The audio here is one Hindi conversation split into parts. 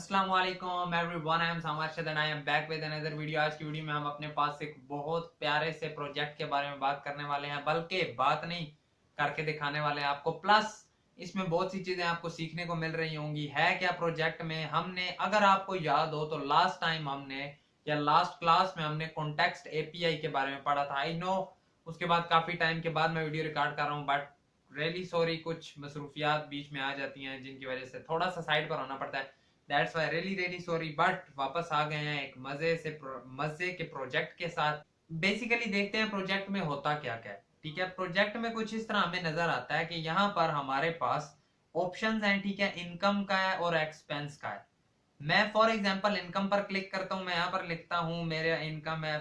अस्सलाम वालेकुम everyone, I am Samarshad and I am back with another video. आज की वीडियो में हम अपने पास एक बहुत प्यारे से प्रोजेक्ट के बारे में बात करने वाले हैं, बल्कि बात नहीं करके दिखाने वाले हैं आपको। प्लस इसमें बहुत सी चीजें आपको सीखने को मिल रही होंगी। है क्या प्रोजेक्ट में हमने, अगर आपको याद हो तो लास्ट टाइम हमने या लास्ट क्लास में हमने कॉन्टेक्स्ट एपीआई के बारे में पढ़ा था। आई नो उसके बाद काफी टाइम के बाद मैं वीडियो रिकॉर्ड कर रहा हूँ, बट रियली सॉरी, कुछ मसरूफियात बीच में आ जाती हैं जिनकी वजह से थोड़ा सा साइड पर होना पड़ता है। That's why really sorry, but वापस आ गए हैं एक मजे के प्रोजेक्ट के साथ। बेसिकली देखते हैं प्रोजेक्ट में होता क्या क्या है। ठीक है, प्रोजेक्ट में कुछ इस तरह हमें नजर आता है कि यहाँ पर हमारे पास ऑप्शंस हैं। ठीक है, इनकम का है और एक्सपेंस का है। मैं फॉर एग्जांपल इनकम पर क्लिक करता हूँ, मैं यहाँ पर लिखता हूँ मेरा इनकम है,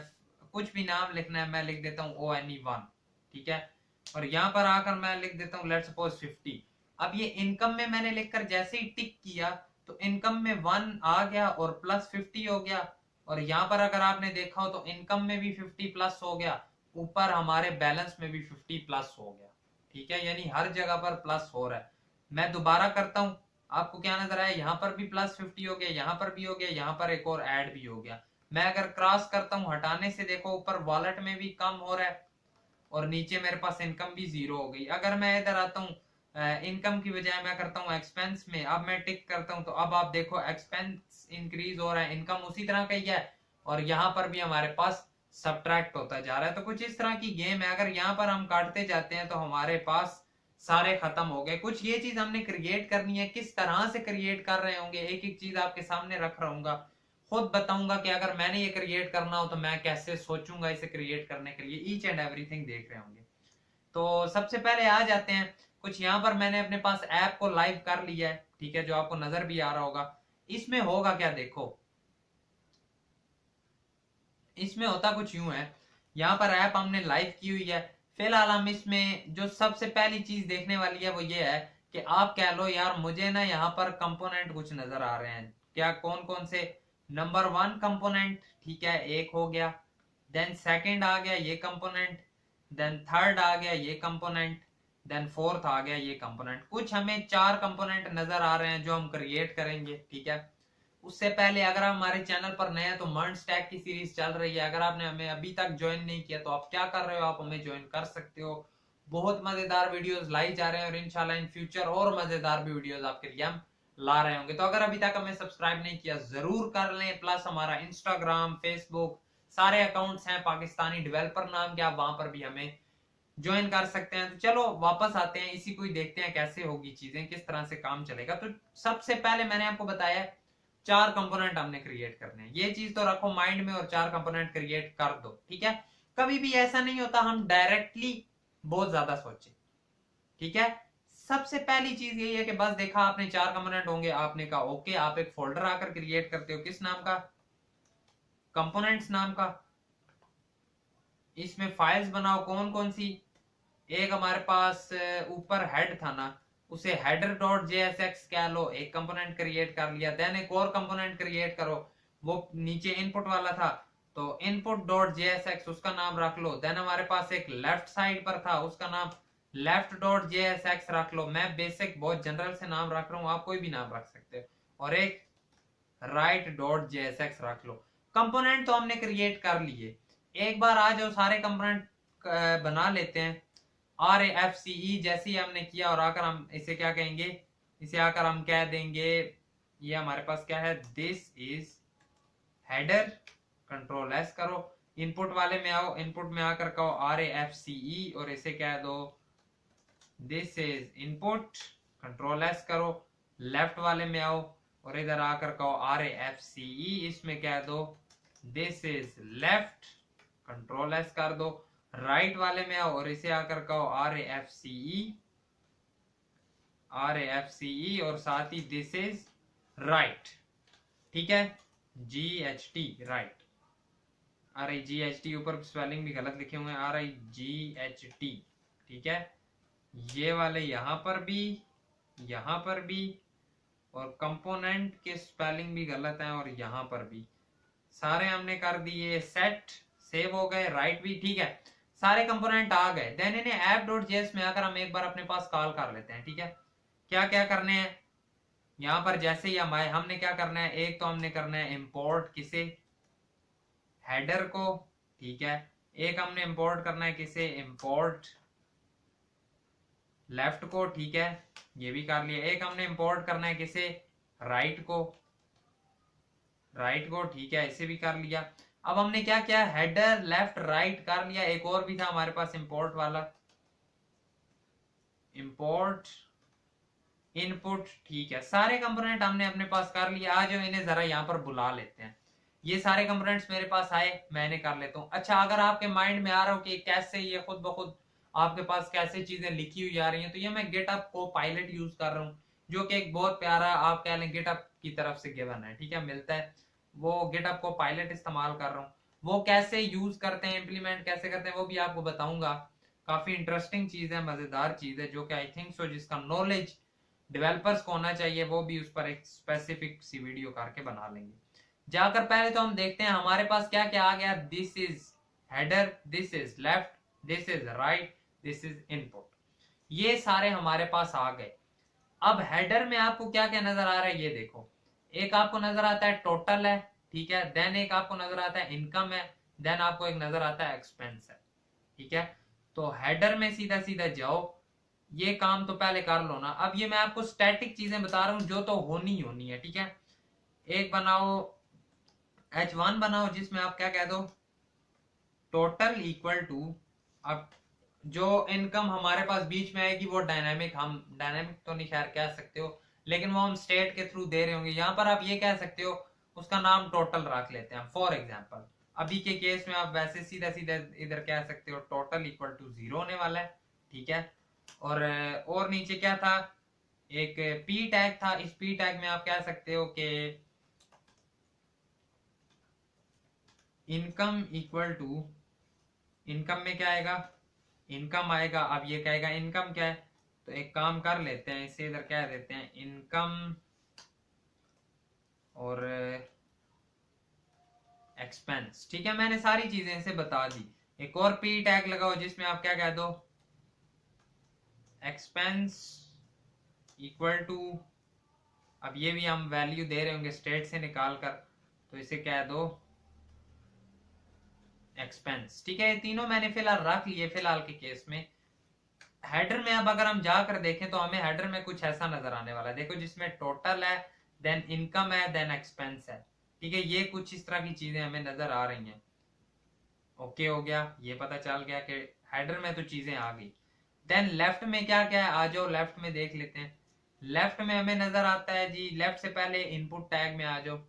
कुछ भी नाम लिखना है, मैं लिख देता हूँ ONE1। ठीक है, और यहाँ पर आकर मैं लिख देता हूँ लेट्स सपोज 50। अब ये इनकम में मैंने लिखकर जैसे ही टिक किया तो इनकम में 1 आ गया और प्लस 50 हो गया। और यहाँ पर अगर आपने देखा हो तो इनकम में भी 50 प्लस हो गया, ऊपर हमारे बैलेंस में भी 50 प्लस हो गया। ठीक है, यानी हर जगह पर प्लस हो रहा है। मैं दोबारा करता हूँ, आपको क्या नजर आया, यहाँ पर भी प्लस 50 हो गया, यहाँ पर भी हो गया, यहाँ पर एक और ऐड भी हो गया। मैं अगर क्रॉस करता हूँ हटाने से, देखो ऊपर वॉलेट में भी कम हो रहा है और नीचे मेरे पास इनकम भी 0 हो गई। अगर मैं इधर आता हूँ इनकम की बजाय मैं करता हूँ एक्सपेंस में, अब मैं टिक करता हूँ तो अब आप देखो एक्सपेंस इंक्रीज हो रहा है, इनकम उसी तरह का ही है और यहाँ पर भी हमारे पास सब्ट्रैक्ट होता जा रहा है। तो कुछ इस तरह की गेम है। अगर यहाँ पर हम काटते जाते हैं तो हमारे पास सारे खत्म हो गए। कुछ ये चीज हमने क्रिएट करनी है, किस तरह से क्रिएट कर रहे होंगे, एक एक चीज आपके सामने रख रहूंगा, खुद बताऊंगा कि अगर मैंने ये क्रिएट करना हो तो मैं कैसे सोचूंगा इसे क्रिएट करने के लिए। ईच एंड एवरीथिंग देख रहे होंगे। तो सबसे पहले आ जाते हैं, कुछ यहाँ पर मैंने अपने पास ऐप को लाइव कर लिया है। ठीक है, जो आपको नजर भी आ रहा होगा। इसमें होगा क्या, देखो इसमें होता कुछ यूं है, यहाँ पर ऐप हमने लाइव की हुई है। फिलहाल हम इसमें जो सबसे पहली चीज देखने वाली है वो ये है कि आप कह लो यार मुझे ना यहाँ पर कंपोनेंट कुछ नजर आ रहे हैं। क्या, कौन कौन से? नंबर 1 कंपोनेंट, ठीक है, एक हो गया। देन सेकंड आ गया ये कंपोनेंट, देन थर्ड आ गया ये कंपोनेंट, देन फोर्थ आ गया ये कंपोनेंट। कुछ हमें 4 कंपोनेंट नजर आ रहे हैं जो हम क्रिएट करेंगे। ठीक है, उससे पहले अगर आप हमारे चैनल पर नए हैं तो मर्ज टैग की सीरीज चल रही है। अगर आपने हमें अभी तक ज्वाइन नहीं किया तो आप क्या कर रहे हो, आप हमें ज्वाइन कर सकते हो। बहुत मजेदार वीडियोस लाई जा रहे हैं और इंशाल्लाह इन फ्यूचर और मजेदार भी वीडियोस आपके लिए हम ला रहे होंगे। तो अगर अभी तक हमें सब्सक्राइब नहीं किया जरूर कर लें। प्लस हमारा इंस्टाग्राम, फेसबुक सारे अकाउंट्स हैं पाकिस्तानी डेवलपर नाम के, आप वहां पर भी हमें ज्वाइन कर सकते हैं। तो चलो वापस आते हैं, इसी को ही देखते हैं कैसे होगी चीजें, किस तरह से काम चलेगा। तो सबसे पहले मैंने आपको बताया 4 कंपोनेंट हमने क्रिएट करने हैं। ये चीज तो रखो माइंड में और 4 कंपोनेंट क्रिएट कर दो। ठीक है, कभी भी ऐसा नहीं होता हम डायरेक्टली बहुत ज्यादा सोचे। ठीक है, सबसे पहली चीज यही है कि बस देखा आपने 4 कंपोनेंट होंगे, आपने कहा ओके, आप एक फोल्डर आकर क्रिएट करते हो, किस नाम का, कंपोनेंट्स नाम का। इसमें फाइल्स बनाओ, कौन कौन सी, एक हमारे पास ऊपर हेड था ना, उसे हेडर डॉट जेएसएक्स कह लो, एक कंपोनेंट क्रिएट कर लिया। देन एक और कंपोनेंट क्रिएट करो, वो नीचे इनपुट वाला था तो इनपुट डॉट जेएसएक्स उसका नाम रख लो। देन हमारे पास एक लेफ्ट साइड पर था, उसका नाम लेफ्ट डॉट जेएसएक्स रख लो। मैं बेसिक बहुत जनरल से नाम रख रहा हूँ, आप कोई भी नाम रख सकते हो। और एक राइट डॉट जेएसएक्स रख लो। कंपोनेंट तो हमने क्रिएट कर लिए। एक बार आ जाओ सारे कंपोनेंट बना लेते हैं। RAFCE जैसे ही हमने किया और आकर हम इसे क्या कहेंगे, इसे आकर हम कह देंगे, ये हमारे पास क्या है, this is header. Control S करो, इनपुट वाले में आओ, इनपुट में आकर कहो RAFCE और इसे कह दो this is input. Control S करो, लेफ्ट वाले में आओ और इधर आकर कहो RAFCE, इसमें कह दो this is left. Control S कर दो, राइट वाले में आओ और इसे आकर कहो RAFCE और साथ ही दिस इज राइट। ठीक है, GHT राइट। RIGHT ऊपर स्पेलिंग भी गलत लिखे हुए हैं, RIGHT। ठीक है, ये वाले यहां पर भी, यहां पर भी, और कंपोनेंट के स्पेलिंग भी गलत हैं और यहां पर भी। सारे हमने कर दिए सेट, सेव हो गए, राइट भी ठीक है, सारे कंपोनेंट आ गए। देन इन्हें app.js में आकर हम एक बार अपने पास कॉल कर लेते हैं। ठीक है, क्या क्या करने हैं, यहाँ पर जैसे ही हमने क्या करना है, एक तो हमने करना है इंपोर्ट किसे, हेडर को, ठीक है। एक हमने इंपोर्ट करना है किसे, इंपोर्ट लेफ्ट को, ठीक है, ये भी कर लिया। एक हमने इंपोर्ट करना है किसे, राइट को, ठीक है, इसे भी कर लिया। अब हमने क्या किया, हेडर लेफ्ट राइट कर लिया। एक और भी था हमारे पास इंपोर्ट वाला, इंपोर्ट इनपुट, ठीक है। सारे कंपोनेंट हमने अपने पास कर लिया। आज इन्हें जरा यहाँ पर बुला लेते हैं। ये सारे कंपोनेंट्स मेरे पास आए, मैंने कर लेता हूँ। अच्छा, अगर आपके माइंड में आ रहा हो कि कैसे ये खुद ब खुद आपके पास कैसे चीजें लिखी हुई आ रही हैं, तो ये मैं गिटअप को पायलट यूज कर रहा हूँ, जो कि एक बहुत प्यारा, आप कह लें गिटअप की तरफ से गिवन है, ठीक है, मिलता है। वो गिटअप को पायलट इस्तेमाल कर रहा हूँ। वो कैसे यूज करते हैं, इम्प्लीमेंट कैसे करते हैं, वो भी आपको बताऊंगा। काफी इंटरेस्टिंग चीज है, मजेदार चीज है, जो कि आई थिंक सो जिसका नॉलेज डेवलपर्स को होना चाहिए, वो भी उस पर एक स्पेसिफिक सी वीडियो करके बना लेंगे। जाकर पहले तो हम देखते हैं हमारे पास क्या क्या आ गया। This is header, this is left, this is right, this is input, ये सारे हमारे पास आ गए। अब हेडर में आपको क्या क्या नजर आ रहा है, ये देखो। एक आपको नजर आता है टोटल है, ठीक है। देन एक आपको नजर आता है इनकम है। देन आपको एक नजर आता है एक्सपेंस है, ठीक है। तो हेडर में सीधा सीधा जाओ, ये काम तो पहले कर लो ना। अब ये मैं आपको स्टैटिक चीजें बता रहा हूं, जो तो होनी है, ठीक है। एक बनाओ, H1 बनाओ, जिसमें आप क्या कह दो, टोटल इक्वल टू, अब जो इनकम हमारे पास बीच में आएगी वो डायनामिक, हम डायनामिक तो नहीं खैर कह सकते हो, लेकिन वो हम स्टेट के थ्रू दे रहे होंगे। यहाँ पर आप ये कह सकते हो, उसका नाम टोटल रख लेते हैं फॉर एग्जाम्पल। अभी के केस में आप वैसे सीधा सीधा इधर कह सकते हो टोटल इक्वल टू 0 होने वाला है, ठीक है। और नीचे क्या था, एक पी टैग था। इस पी टैग में आप कह सकते हो कि इनकम इक्वल टू, इनकम में क्या आएगा, इनकम आएगा। अब ये कहेगा इनकम क्या है, तो एक काम कर लेते हैं, इसे इधर कह देते हैं इनकम और एक्सपेंस, ठीक है। मैंने सारी चीजें इसे बता दी। एक और पी टैग लगाओ, जिसमें आप क्या कह दो, एक्सपेंस इक्वल टू, अब ये भी हम वैल्यू दे रहे होंगे स्टेट से निकाल कर, तो इसे कह दो एक्सपेंस, ठीक है। ये तीनों मैंने फिलहाल रख लिए फिलहाल के केस में। हेडर में अब अगर हम जाकर देखें तो हमें हेडर में कुछ ऐसा नजर आने वाला है, देखो, जिसमें टोटल है, देन इनकम है, देन एक्सपेंस है, ठीक है। ये कुछ इस तरह की चीजें हमें नजर आ रही हैं। ओके हो गया, ये पता चल गया कि हेडर में तो चीजें आ गई। देन लेफ्ट में क्या क्या है, आ जाओ लेफ्ट में देख लेते हैं। लेफ्ट में हमें नजर आता है जी, लेफ्ट से पहले इनपुट टैग में आ जाओ।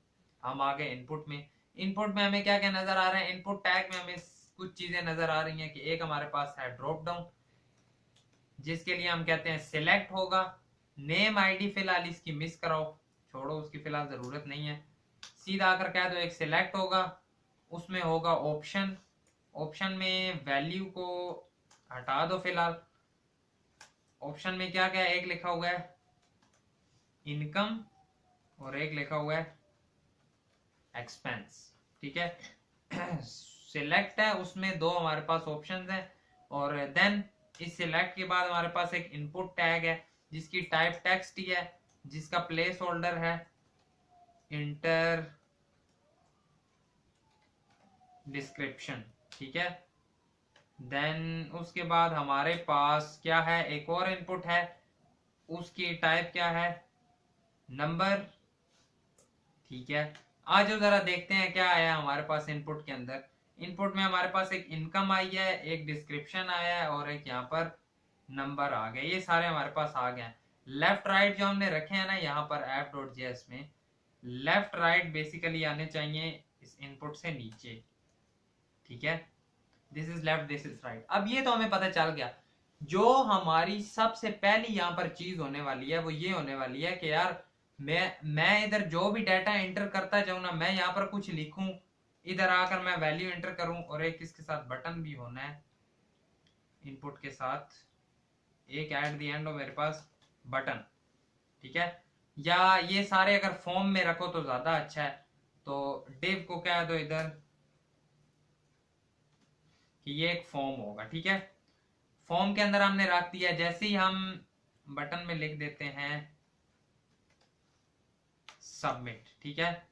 हम आ गए इनपुट में। इनपुट में हमें क्या क्या नजर आ रहा है, इनपुट टैग में हमें कुछ चीजें नजर आ रही हैं कि एक हमारे पास है ड्रॉप डाउन, जिसके लिए हम कहते हैं सिलेक्ट होगा। नेम आईडी फिलहाल इसकी मिस कराओ, छोड़ो, उसकी फिलहाल जरूरत नहीं है। सीधा आकर कह दो एक सिलेक्ट होगा, उसमें होगा ऑप्शन, ऑप्शन में वैल्यू को हटा दो फिलहाल। ऑप्शन में क्या क्या है, एक लिखा हुआ है इनकम और एक लिखा हुआ है एक्सपेंस, ठीक है। सिलेक्ट है, उसमें दो हमारे पास ऑप्शंस हैं। और देन इस सिलेक्ट के बाद हमारे पास एक इनपुट टैग है, जिसकी टाइप टेक्स्ट ही है, जिसका प्लेस होल्डर है इंटर डिस्क्रिप्शन, ठीक है। देन उसके बाद हमारे पास क्या है, एक और इनपुट है, उसकी टाइप क्या है, नंबर, ठीक है। आज जरा देखते हैं क्या आया हमारे पास इनपुट के अंदर। इनपुट में हमारे पास एक इनकम आई है, एक डिस्क्रिप्शन आया है और एक यहाँ पर नंबर आ गए। ये सारे हमारे पास आ गए हैं। लेफ्ट राइट जो हमने रखे हैं ना यहाँ पर app.js में, लेफ्ट राइट बेसिकली आने चाहिए इस इनपुट से नीचे, ठीक है। This is left, this is right. अब ये तो हमें पता चल गया। जो हमारी सबसे पहली यहाँ पर चीज होने वाली है वो ये होने वाली है कि यार मैं इधर जो भी डाटा एंटर करता जाऊं ना, मैं यहाँ पर कुछ लिखूं, इधर आकर मैं वैल्यू एंटर करूं, और एक इसके साथ बटन भी होना है इनपुट के साथ, एक एट द एंड हो मेरे पास बटन, ठीक है। या ये सारे अगर फॉर्म में रखो तो ज्यादा अच्छा है, तो डिव को कह दो इधर कि ये एक फॉर्म होगा, ठीक है। फॉर्म के अंदर हमने रख दिया। जैसे ही हम बटन में लिख देते हैं सबमिट। ठीक है,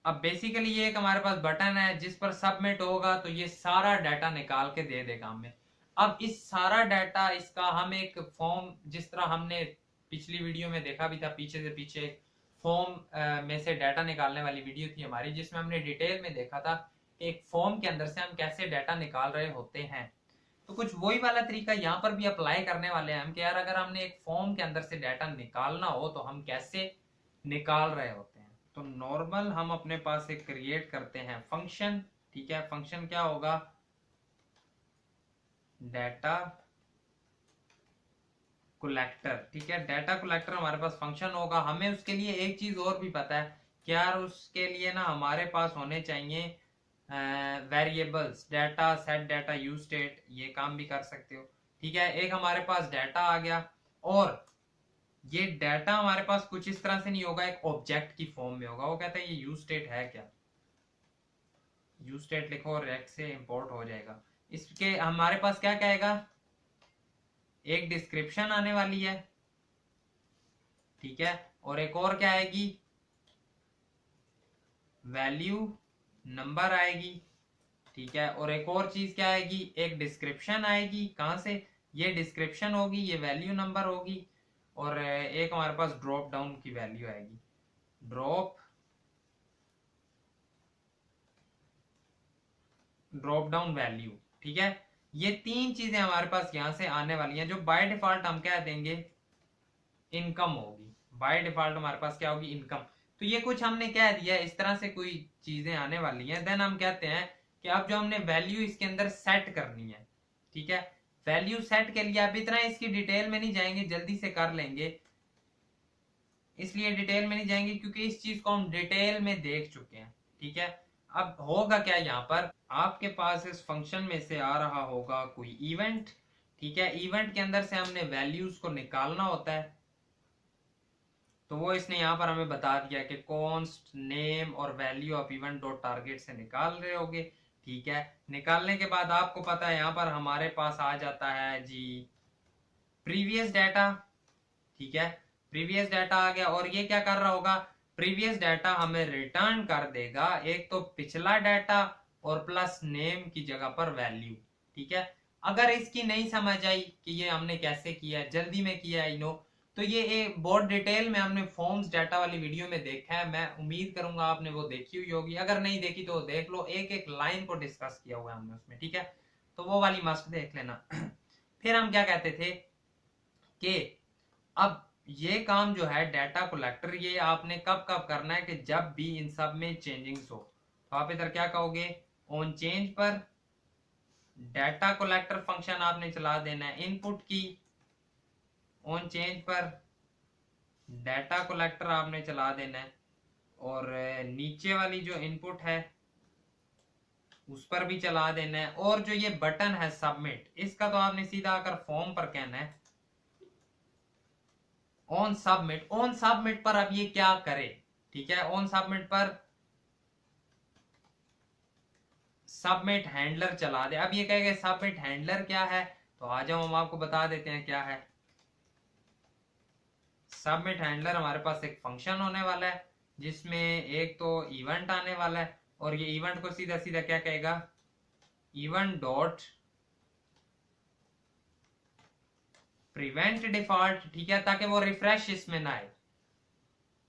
अब बेसिकली ये एक हमारे पास बटन है जिस पर सबमिट होगा तो ये सारा डाटा निकाल के दे देगा हमें। अब इस सारा डाटा इसका हम एक फॉर्म, जिस तरह हमने पिछली वीडियो में देखा भी था, पीछे से पीछे एक फॉर्म में से डाटा निकालने वाली वीडियो थी हमारी, जिसमें हमने डिटेल में देखा था एक फॉर्म के अंदर से हम कैसे डाटा निकाल रहे होते हैं। तो कुछ वही वाला तरीका यहाँ पर भी अप्लाई करने वाले हैं हम कि यार अगर हमने एक फॉर्म के अंदर से डाटा निकालना हो तो हम कैसे निकाल रहे होते हैं। तो नॉर्मल हम अपने पास एक क्रिएट करते हैं फंक्शन। ठीक है, फंक्शन क्या होगा, डाटा कलेक्टर। ठीक है, डाटा कलेक्टर हमारे पास फंक्शन होगा। हमें उसके लिए एक चीज और भी पता है कि यार उसके लिए ना हमारे पास होने चाहिए variables, data set, data use state, ये काम भी कर सकते हो। ठीक है, एक हमारे पास डाटा आ गया और ये डाटा हमारे पास कुछ इस तरह से नहीं होगा, एक ऑब्जेक्ट की फॉर्म में होगा। वो कहता है ये यूज स्टेट है क्या, यूज स्टेट लिखो और रेक्ट से इंपोर्ट हो जाएगा। इसके हमारे पास क्या कहेगा, एक डिस्क्रिप्शन आने वाली है। ठीक है, और एक और क्या आएगी, वैल्यू नंबर आएगी। ठीक है, और एक और चीज क्या आएगी, एक डिस्क्रिप्शन आएगी। कहां से, ये डिस्क्रिप्शन होगी, ये वैल्यू नंबर होगी, और एक हमारे पास ड्रॉप डाउन की वैल्यू आएगी, ड्रॉप डाउन वैल्यू। ठीक है, ये तीन चीजें हमारे पास यहां से आने वाली हैं, जो बाय डिफॉल्ट हम क्या देंगे, इनकम होगी। बाय डिफॉल्ट हमारे पास क्या होगी, इनकम। तो ये कुछ हमने कह दिया, इस तरह से कोई चीजें आने वाली हैं। देन हम कहते हैं कि अब जो हमने वैल्यू इसके अंदर सेट करनी है। ठीक है, वैल्यू सेट के लिए अब इतना इसकी डिटेल में नहीं जाएंगे, जल्दी से कर लेंगे, इसलिए डिटेल में नहीं जाएंगे क्योंकि इस चीज को हम डिटेल में देख चुके हैं। ठीक है, अब होगा क्या, यहाँ पर आपके पास इस फंक्शन में से आ रहा होगा कोई इवेंट। ठीक है, इवेंट के अंदर से हमने वैल्यूज को निकालना होता है, तो वो इसने यहाँ पर हमें बता दिया कि कॉन्स्ट नेम और value of event dot target से निकाल रहे होगे। ठीक है, निकालने के बाद आपको पता है यहाँ पर हमारे पास आ जाता है जी प्रीवियस डाटा। ठीक है, प्रीवियस डाटा आ गया, और ये क्या कर रहा होगा, प्रीवियस डाटा हमें रिटर्न कर देगा, एक तो पिछला डाटा और प्लस नेम की जगह पर वैल्यू। ठीक है, अगर इसकी नहीं समझ आई कि ये हमने कैसे किया, जल्दी में किया आई नो, तो ये एक बहुत डिटेल में हमने फॉर्म्स डाटा वाली वीडियो में देखा है। मैं उम्मीद करूंगा आपने वो देखी हुई होगी, अगर नहीं देखी तो देख लो, एक एक लाइन को डिस्कस किया हुआ है हमने उसमें। ठीक है, तो वो वाली मस्ट देख लेना। फिर हम क्या कहते थे कि अब ये काम जो है डाटा कलेक्टर, ये आपने कब कब करना है, कि जब भी इन सब में चेंजिंग्स हो। तो आप इधर क्या कहोगे, ऑन चेंज पर डाटा कलेक्टर फंक्शन आपने चला देना है, इनपुट की ऑन चेंज पर डाटा कलेक्टर आपने चला देना है, और नीचे वाली जो इनपुट है उस पर भी चला देना है, और जो ये बटन है सबमिट, इसका तो आपने सीधा आकर फॉर्म पर कहना है ऑन सबमिट। ऑन सबमिट पर अब ये क्या करे, ठीक है, ऑन सबमिट पर सबमिट हैंडलर चला दे। अब ये कहेगा सबमिट हैंडलर क्या है, तो आ जाओ हम आपको बता देते हैं क्या है। सबमिट हैंडलर हमारे पास एक फंक्शन होने वाला है जिसमें एक तो इवेंट आने वाला है, और ये इवेंट को सीधा सीधा क्या कहेगा, इवेंट डॉट प्रिवेंट डिफॉल्ट। ठीक है, ताकि वो रिफ्रेश इसमें ना आए,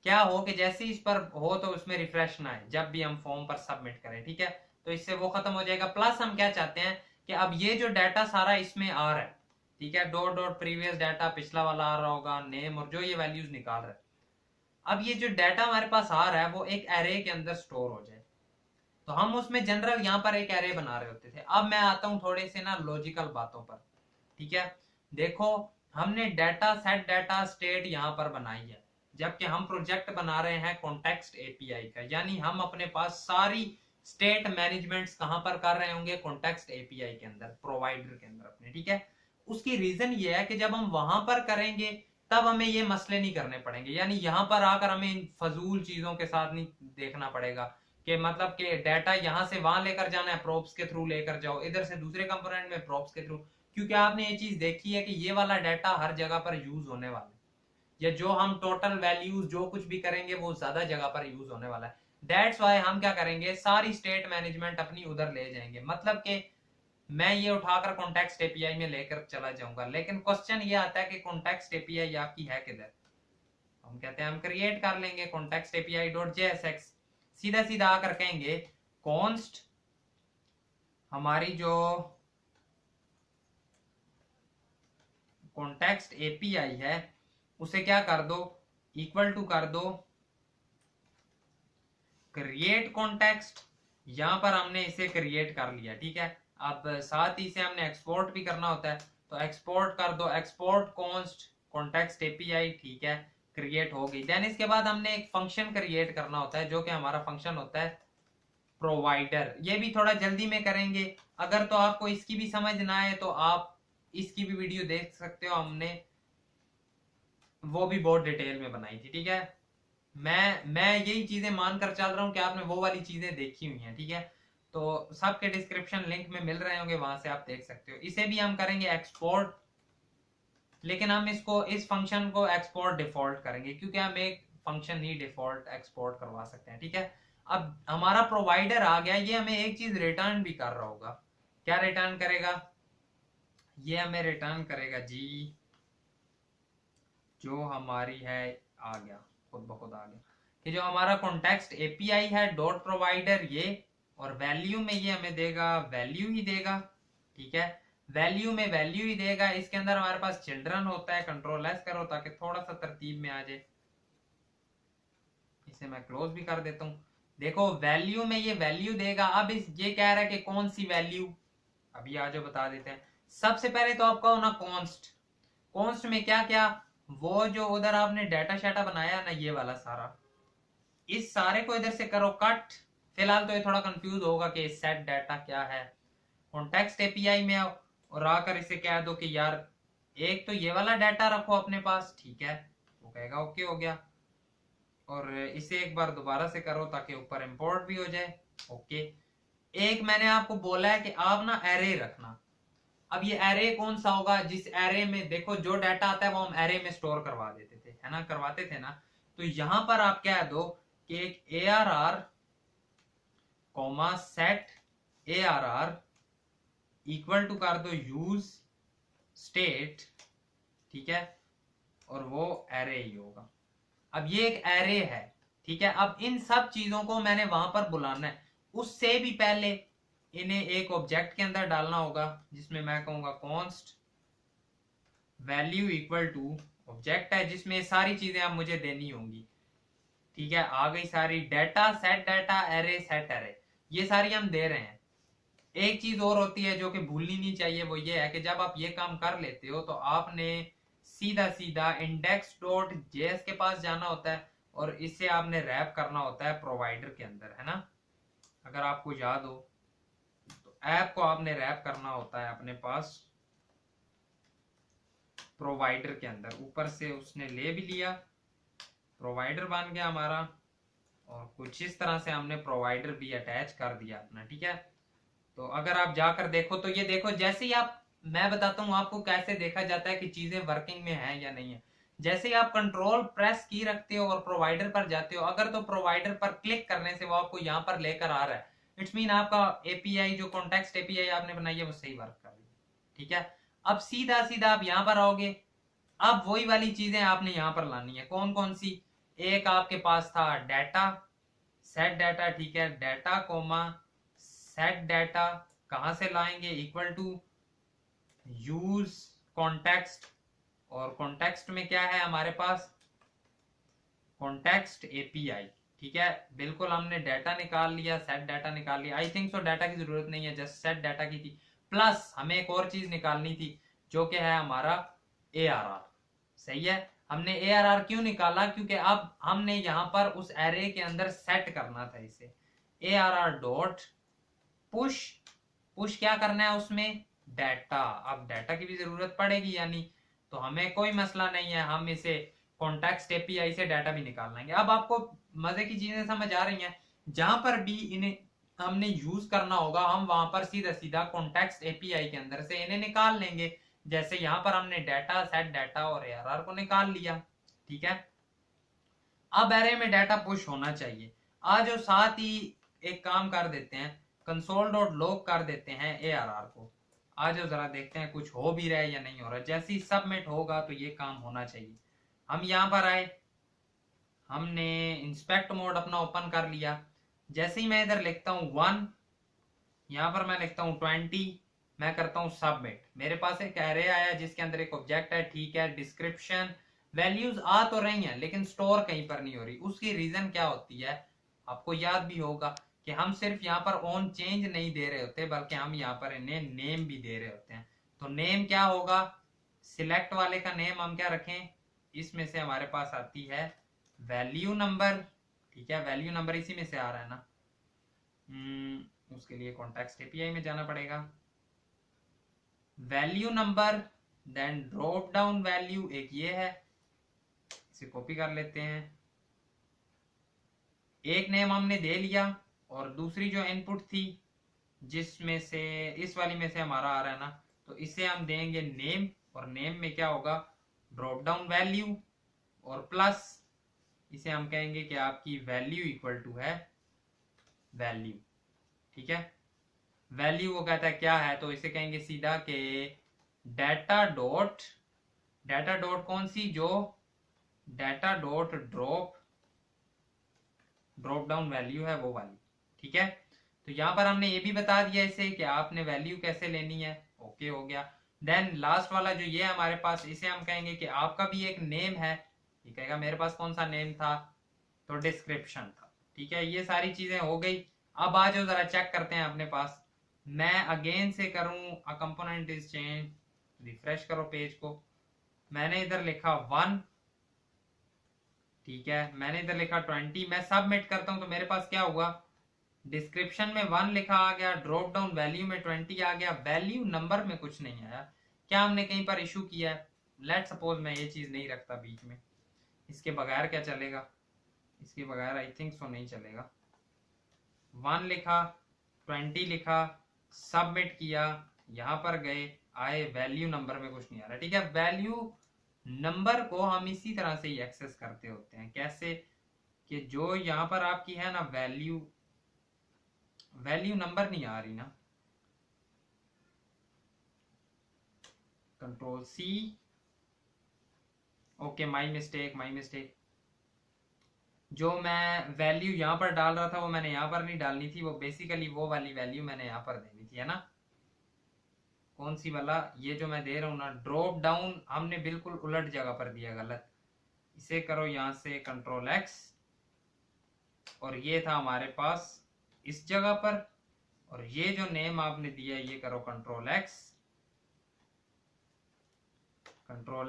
क्या हो कि जैसे इस पर हो तो उसमें रिफ्रेश ना आए जब भी हम फॉर्म पर सबमिट करें। ठीक है, तो इससे वो खत्म हो जाएगा। प्लस हम क्या चाहते हैं कि अब ये जो डाटा सारा इसमें आ रहा है, ठीक है, डॉट डॉट प्रीवियस डाटा पिछला वाला आ रहा होगा, नेम और जो ये वैल्यूज निकाल रहा है, अब ये जो डाटा हमारे पास आ रहा है वो एक एरे के अंदर स्टोर हो जाए। तो हम उसमें जनरल यहाँ पर एक एरे बना रहे होते थे। अब मैं आता हूँ थोड़े से ना लॉजिकल बातों पर। ठीक है, देखो हमने डाटा सेट डाटा स्टेट यहाँ पर बनाई है, जबकि हम प्रोजेक्ट बना रहे हैं कॉन्टेक्स्ट एपीआई का, यानी हम अपने पास सारी स्टेट मैनेजमेंट्स कहां पर कर रहे होंगे, कॉन्टेक्स्ट एपीआई के अंदर, प्रोवाइडर के अंदर अपने। ठीक है, उसकी रीजन ये है कि जब हम वहां पर करेंगे तब हमें ये मसले नहीं करने पड़ेंगे, यानी यहां पर आकर हमें इन फजूल चीजों के साथ नहीं देखना पड़ेगा कि मतलब कि डाटा यहां से वहां लेकर जाना है, प्रोप्स के थ्रू लेकर जाओ, इधर से दूसरे कंपोनेंट में प्रोप्स के थ्रू, क्योंकि आपने ये चीज देखी है कि ये वाला डाटा हर जगह पर यूज होने वाला है। या जो हम टोटल वैल्यूज जो कुछ भी करेंगे वो ज्यादा जगह पर यूज होने वाला है। दैट्स वाई हम क्या करेंगे, सारी स्टेट मैनेजमेंट अपनी उधर ले जाएंगे। मतलब कि मैं ये उठाकर कॉन्टेक्स्ट एपीआई में लेकर चला जाऊंगा, लेकिन क्वेश्चन ये आता है कि कॉन्टेक्स्ट एपीआई आपकी है किधर। हम कहते हैं हम क्रिएट कर लेंगे कॉन्टेक्स्ट एपीआई डॉट जेएसएक्स, सीधा सीधा आकर कहेंगे कॉन्स्ट हमारी जो कॉन्टेक्स्ट एपीआई है उसे क्या कर दो, इक्वल टू कर दो क्रिएट कॉन्टेक्स्ट। यहां पर हमने इसे क्रिएट कर लिया, ठीक है। अब साथ ही से हमने एक्सपोर्ट भी करना होता है, तो एक्सपोर्ट कर दो एक्सपोर्ट कॉन्स्ट कॉन्टेक्स्ट एपीआई, ठीक है, क्रिएट हो गई। देन इसके बाद हमने एक फंक्शन क्रिएट करना होता है जो कि हमारा फंक्शन होता है प्रोवाइडर। ये भी थोड़ा जल्दी में करेंगे, अगर तो आपको इसकी भी समझ ना आए तो आप इसकी भी वीडियो देख सकते हो, हमने वो भी बहुत डिटेल में बनाई थी, ठीक है। मैं यही चीजें मानकर चल रहा हूं कि आपने वो वाली चीजें देखी हुई हैं, ठीक है। तो सबके डिस्क्रिप्शन लिंक में मिल रहे होंगे, वहां से आप देख सकते हो। इसे भी हम करेंगे एक्सपोर्ट, लेकिन हम इसको इस फंक्शन को एक्सपोर्ट डिफॉल्ट करेंगे क्योंकि हम एक फंक्शन ही डिफॉल्ट एक्सपोर्ट करवा सकते हैं, ठीक है। अब हमारा प्रोवाइडर आ गया, ये हमें एक चीज रिटर्न भी कर रहा होगा। क्या रिटर्न करेगा, ये हमें रिटर्न करेगा जी जो हमारी है, आ गया खुद ब खुद आ गया कि जो हमारा कॉन्टेक्स्ट एपीआई है डॉट प्रोवाइडर ये, और वैल्यू में ये हमें देगा वैल्यू ही देगा, ठीक है। वैल्यू में वैल्यू ही देगा। इसके अंदर हमारे पास चिल्ड्रन होता है, कंट्रोल एस करो ताकि थोड़ा सा तरतीब में आ जाए। इसे मैं क्लोज भी कर देता हूँ। देखो वैल्यू में ये वैल्यू देगा। अब इस ये कह रहा है कि कौन सी वैल्यू, अभी आ जाओ बता देते हैं। सबसे पहले तो आपका होना कॉन्स्ट, कॉन्स्ट में क्या क्या, वो जो उधर आपने डाटा शाटा बनाया ना ये वाला सारा, इस सारे को इधर से करो कट। फिलहाल तो ये थोड़ा कंफ्यूज होगा कि सेट डाटा क्या है। कॉन्टेक्स्ट एपीआई में आओ और आकर इसे कह दो कि यार एक तो ये वाला डाटा रखो अपने पास, ठीक है, वो कहेगा ओके हो गया। और इसे एक बार दोबारा से करो ताकि ऊपर इंपोर्ट भी हो जाए, ओके। एक मैंने आपको बोला है कि आप ना एरे रखना। अब ये एरे कौन सा होगा, जिस एरे में देखो जो डाटा आता है वो हम एरे में स्टोर करवा देते थे, है ना, करवाते थे ना। तो यहां पर आप कह दो कि एक ARR comma set ARR equal to कर दो यूज स्टेट, ठीक है, और वो एरे ही होगा। अब ये एक एरे है, ठीक है। अब इन सब चीजों को मैंने वहां पर बुलाना है, उससे भी पहले इन्हें एक ऑब्जेक्ट के अंदर डालना होगा जिसमें मैं कहूंगा const value equal to object है जिसमें सारी चीजें अब मुझे देनी होंगी, ठीक है। आ गई सारी data, set data, array, set array, ये सारी हम दे रहे हैं। एक चीज और होती है जो कि भूलनी नहीं चाहिए, वो ये है कि जब आप ये काम कर लेते हो तो आपने सीधा सीधा इंडेक्स डॉट जेएस के पास जाना होता है और इसे आपने रैप करना होता है प्रोवाइडर के अंदर, है ना। अगर आपको याद हो तो ऐप को आपने रैप करना होता है अपने पास प्रोवाइडर के अंदर। ऊपर से उसने ले भी लिया, प्रोवाइडर बन गया हमारा, और कुछ इस तरह से हमने प्रोवाइडर भी अटैच कर दिया अपना, ठीक है। तो अगर आप जाकर देखो तो ये देखो, जैसे ही आप, मैं बताता हूँ आपको कैसे देखा जाता है कि चीजें वर्किंग में है या नहीं है। जैसे ही आप कंट्रोल प्रेस की रखते हो और प्रोवाइडर पर जाते हो, अगर तो प्रोवाइडर पर क्लिक करने से वो आपको यहाँ पर लेकर आ रहा है, इट्स मीन आपका एपीआई जो कॉन्टेक्स्ट एपीआई आपने बनाई है वो सही वर्क कर रही है, ठीक है। अब सीधा सीधा आप यहाँ पर आओगे, अब वही वाली चीजें आपने यहाँ पर लानी है। कौन कौन सी, एक आपके पास था डाटा, सेट डाटा, ठीक है, डाटा कोमा सेट डाटा कहां से लाएंगे, इक्वल टू यूज कॉन्टेक्स्ट, और कॉन्टेक्स्ट में क्या है हमारे पास कॉन्टेक्स्ट एपीआई, ठीक है। बिल्कुल हमने डाटा निकाल लिया, सेट डाटा निकाल लिया। आई थिंक सो डाटा की जरूरत नहीं है, जस्ट सेट डाटा की थी। प्लस हमें एक और चीज निकालनी थी जो कि है हमारा ARR, सही है। हमने ARR क्यों निकाला, क्योंकि अब हमने यहां पर उस एरे के अंदर सेट करना था इसे। ARR डॉट पुश, पुश क्या करना है उसमें, डाटा। अब डाटा की भी जरूरत पड़ेगी यानी, तो हमें कोई मसला नहीं है, हम इसे कॉन्टेक्स्ट एपीआई से डाटा भी निकाल लेंगे। अब आपको मजे की चीजें समझ आ रही हैं, जहां पर भी इन्हें हमने यूज करना होगा हम वहां पर सीधा सीधा कॉन्टेक्स्ट एपीआई के अंदर से इन्हें निकाल लेंगे। जैसे यहाँ पर हमने डाटा, सेट डाटा और ARR को निकाल लिया, ठीक है। अब एरे में डाटा पुश होना चाहिए। आज और साथ ही एक काम कर देते हैं, कंसोल डॉट लॉग कर देते हैं ARR को। आज जरा देखते हैं कुछ हो भी रहा है या नहीं हो रहा। जैसे ही सबमिट होगा तो ये काम होना चाहिए। हम यहाँ पर आए, हमने इंस्पेक्ट मोड अपना ओपन कर लिया। जैसे ही मैं इधर लिखता हूँ 1, यहाँ पर मैं लिखता हूँ 20, मैं करता हूँ सबमिट। मेरे पास एक एरे आया जिसके अंदर एक ऑब्जेक्ट है, ठीक है। डिस्क्रिप्शन वैल्यूज आ तो रही हैं लेकिन स्टोर कहीं पर नहीं हो रही। उसकी रीजन क्या होती है, आपको याद भी होगा कि हम सिर्फ यहाँ पर ऑन चेंज नहीं दे रहे होते, बल्कि हम यहाँ पर इन्हें नेम भी दे रहे होते हैं। तो नेम क्या होगा, सिलेक्ट वाले का नेम हम क्या रखें, इसमें से हमारे पास आती है वैल्यू नंबर, ठीक है। वैल्यू नंबर इसी में से आ रहा है ना, उसके लिए कॉन्टेक्स्ट एपीआई में जाना पड़ेगा। Value number, then drop down value एक ये है, इसे कॉपी कर लेते हैं। एक नेम हमने दे लिया और दूसरी जो इनपुट थी जिसमें से इस वाली में से हमारा आ रहा है ना, तो इसे हम देंगे नेम, और नेम में क्या होगा, ड्रॉप डाउन वैल्यू, और प्लस इसे हम कहेंगे कि आपकी वैल्यू इक्वल टू है वैल्यू, ठीक है। वैल्यू वो कहता है क्या है, तो इसे कहेंगे सीधा के डाटा डॉट कौन सी, जो data dot drop down value है वो वाली, ठीक है। तो यहां पर हमने ये भी बता दिया इसे कि आपने वैल्यू कैसे लेनी है, ओके हो गया। देन लास्ट वाला जो ये हमारे पास, इसे हम कहेंगे कि आपका भी एक नेम है, ये कहेगा मेरे पास कौन सा नेम था, तो डिस्क्रिप्शन था, ठीक है। ये सारी चीजें हो गई। अब आ जाओ जरा चेक करते हैं अपने पास। मैं अगेन से करूं a component is change, refresh करो पेज को। मैंने इधर लिखा 1, ठीक है। मैंने इधर लिखा 20, मैं सबमिट करता हूं तो मेरे पास क्या हुआ, डिस्क्रिप्शन में 1 लिखा आ गया, ड्रॉप डाउन वैल्यू में 20 आ गया, वैल्यू नंबर में कुछ नहीं आया। क्या हमने कहीं पर इशू किया है? लेट सपोज मैं ये चीज नहीं रखता बीच में, इसके बगैर क्या चलेगा, इसके बगैर आई थिंक सो नहीं चलेगा। 1 लिखा, 20 लिखा, सबमिट किया, यहां पर गए, आए, वैल्यू नंबर में कुछ नहीं आ रहा, ठीक है। वैल्यू नंबर को हम इसी तरह से ही एक्सेस करते होते हैं। कैसे कि जो यहां पर आपकी है ना वैल्यू नंबर नहीं आ रही ना, control C, okay, my mistake. जो मैं वैल्यू यहां पर डाल रहा था वो मैंने यहां पर नहीं डालनी थी, वो बेसिकली वो वाली वैल्यू मैंने यहां पर देनी थी, है ना। कौन सी वाला, ये जो मैं दे रहा हूं ना ड्रॉप डाउन, हमने बिल्कुल उलट जगह पर दिया, गलत। इसे करो यहां से कंट्रोल एक्स, और ये था हमारे पास इस जगह पर, और ये जो नेम आपने दिया ये करो कंट्रोल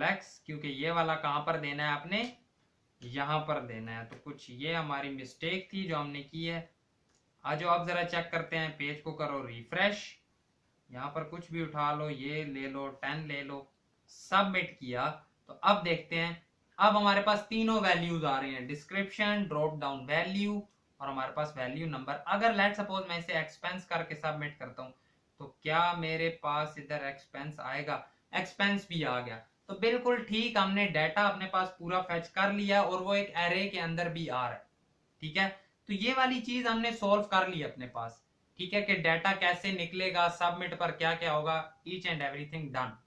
एक्स, क्योंकि ये वाला कहां पर देना है आपने, यहां पर देना है। तो कुछ ये हमारी मिस्टेक थी जो हमने की है। आज अब जरा चेक करते हैं, पेज को करो रिफ्रेश, यहां पर कुछ भी उठा लो, ये ले लो, 10 ले लो, सबमिट किया। तो अब देखते हैं, अब हमारे पास तीनों वैल्यूज आ रही हैं, डिस्क्रिप्शन, ड्रॉप डाउन वैल्यू, और हमारे पास वैल्यू नंबर। अगर लेट सपोज मैं इसे एक्सपेंस करके सबमिट करता हूं तो क्या मेरे पास इधर एक्सपेंस आएगा? एक्सपेंस भी आ गया। तो बिल्कुल ठीक, हमने डाटा अपने पास पूरा फेच कर लिया और वो एक एरे के अंदर भी आ रहा है, ठीक है। तो ये वाली चीज हमने सोल्व कर ली अपने पास, ठीक है, कि डाटा कैसे निकलेगा, सबमिट पर क्या क्या होगा, ईच एंड एवरीथिंग डन।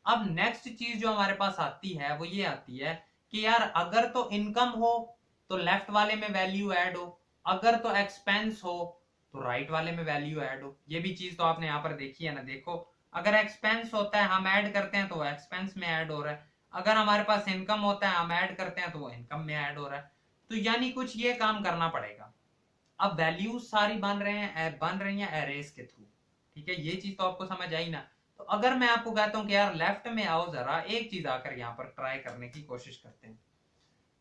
अब नेक्स्ट चीज जो हमारे पास आती है वो ये आती है कि यार अगर तो इनकम हो तो लेफ्ट वाले में वैल्यू ऐड हो, अगर तो एक्सपेंस हो तो राइट वाले में वैल्यू ऐड हो। ये भी चीज तो आपने यहाँ पर देखी है ना, देखो अगर एक्सपेंस होता है हम ऐड करते हैं तो वो एक्सपेंस में ऐड हो रहा है, अगर हमारे पास इनकम होता है हम ऐड करते हैं तो वो इनकम में ऐड हो रहा है। तो यानी कुछ ये काम करना पड़ेगा। अब वैल्यूज सारी बन रही हैं एरेज के थ्रू, ठीक है। ये चीज तो आपको समझ आई ना। तो अगर मैं आपको कहता हूं कि यार लेफ्ट में आओ, जरा एक चीज आकर यहाँ पर ट्राई करने की कोशिश करते हैं।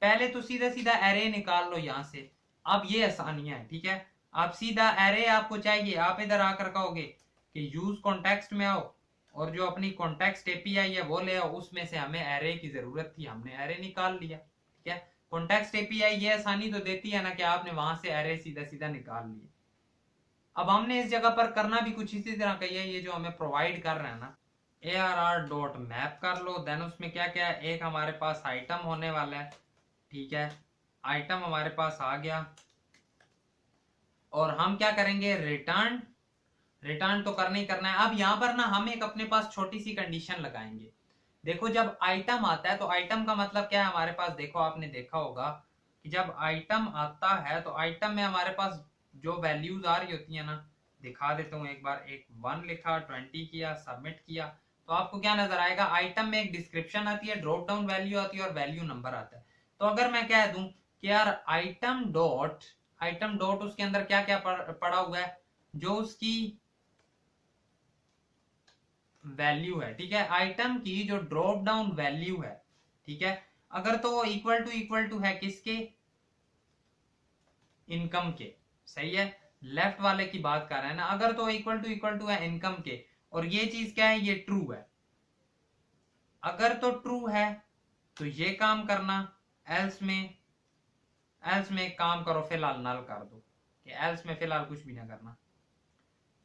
पहले तो सीधा सीधा एरे निकाल लो यहां से। अब ये आसानियां है, ठीक है। आप सीधा एरे आपको चाहिए, आप इधर आकर कहोगे कि यूज कॉन्टेक्स्ट में आओ, और जो अपनी कॉन्टेक्स्ट एपीआई है वो ले आओ, उसमें से हमें एरे की जरूरत थी, हमने एरे निकाल लिया, ठीक है। कॉन्टेक्स्ट एपीआई ये आसानी तो देती है ना कि आपने वहां से एरे सीधा सीधा निकाल लिए। अब हमने इस जगह पर करना भी कुछ इसी तरह का है, ये जो हमें प्रोवाइड कर रहे हैं ना, ARR डॉट मैप कर लो। देन उसमें क्या क्या है, एक हमारे पास आइटम होने वाला है, ठीक है, आइटम हमारे पास आ गया। और हम क्या करेंगे, रिटर्न, रिटर्न तो करना ही करना है। अब यहाँ पर ना हम एक अपने पास छोटी सी कंडीशन लगाएंगे। देखो जब आइटम आता है तो आइटम का मतलब क्या है हमारे पास, देखो आपने देखा होगा कि जब आइटम आता है तो आइटम में हमारे पास जो वैल्यूज आ रही होती है ना, दिखा देता हूँ एक बार। एक 1 लिखा, 20 किया, सबमिट किया, तो आपको क्या नजर आएगा, आइटम में एक डिस्क्रिप्शन आती है, ड्रॉप डाउन वैल्यू आती है और वैल्यू नंबर आता है। तो अगर मैं कह दूं कि यार आइटम डॉट उसके अंदर क्या क्या पड़ा हुआ है, जो उसकी वैल्यू है, ठीक है, आइटम की जो ड्रॉप डाउन वैल्यू है, ठीक है, अगर तो वो इक्वल टू है किसके, इनकम के, सही है, लेफ्ट वाले की बात कर रहे हैं ना, अगर तो इक्वल टू है इनकम के, और ये चीज क्या है, ये ट्रू है। अगर तो ट्रू है तो ये काम करना, एल्स में एक काम करो, फिलहाल नल कर दो, कि एल्स में फिलहाल कुछ भी ना करना।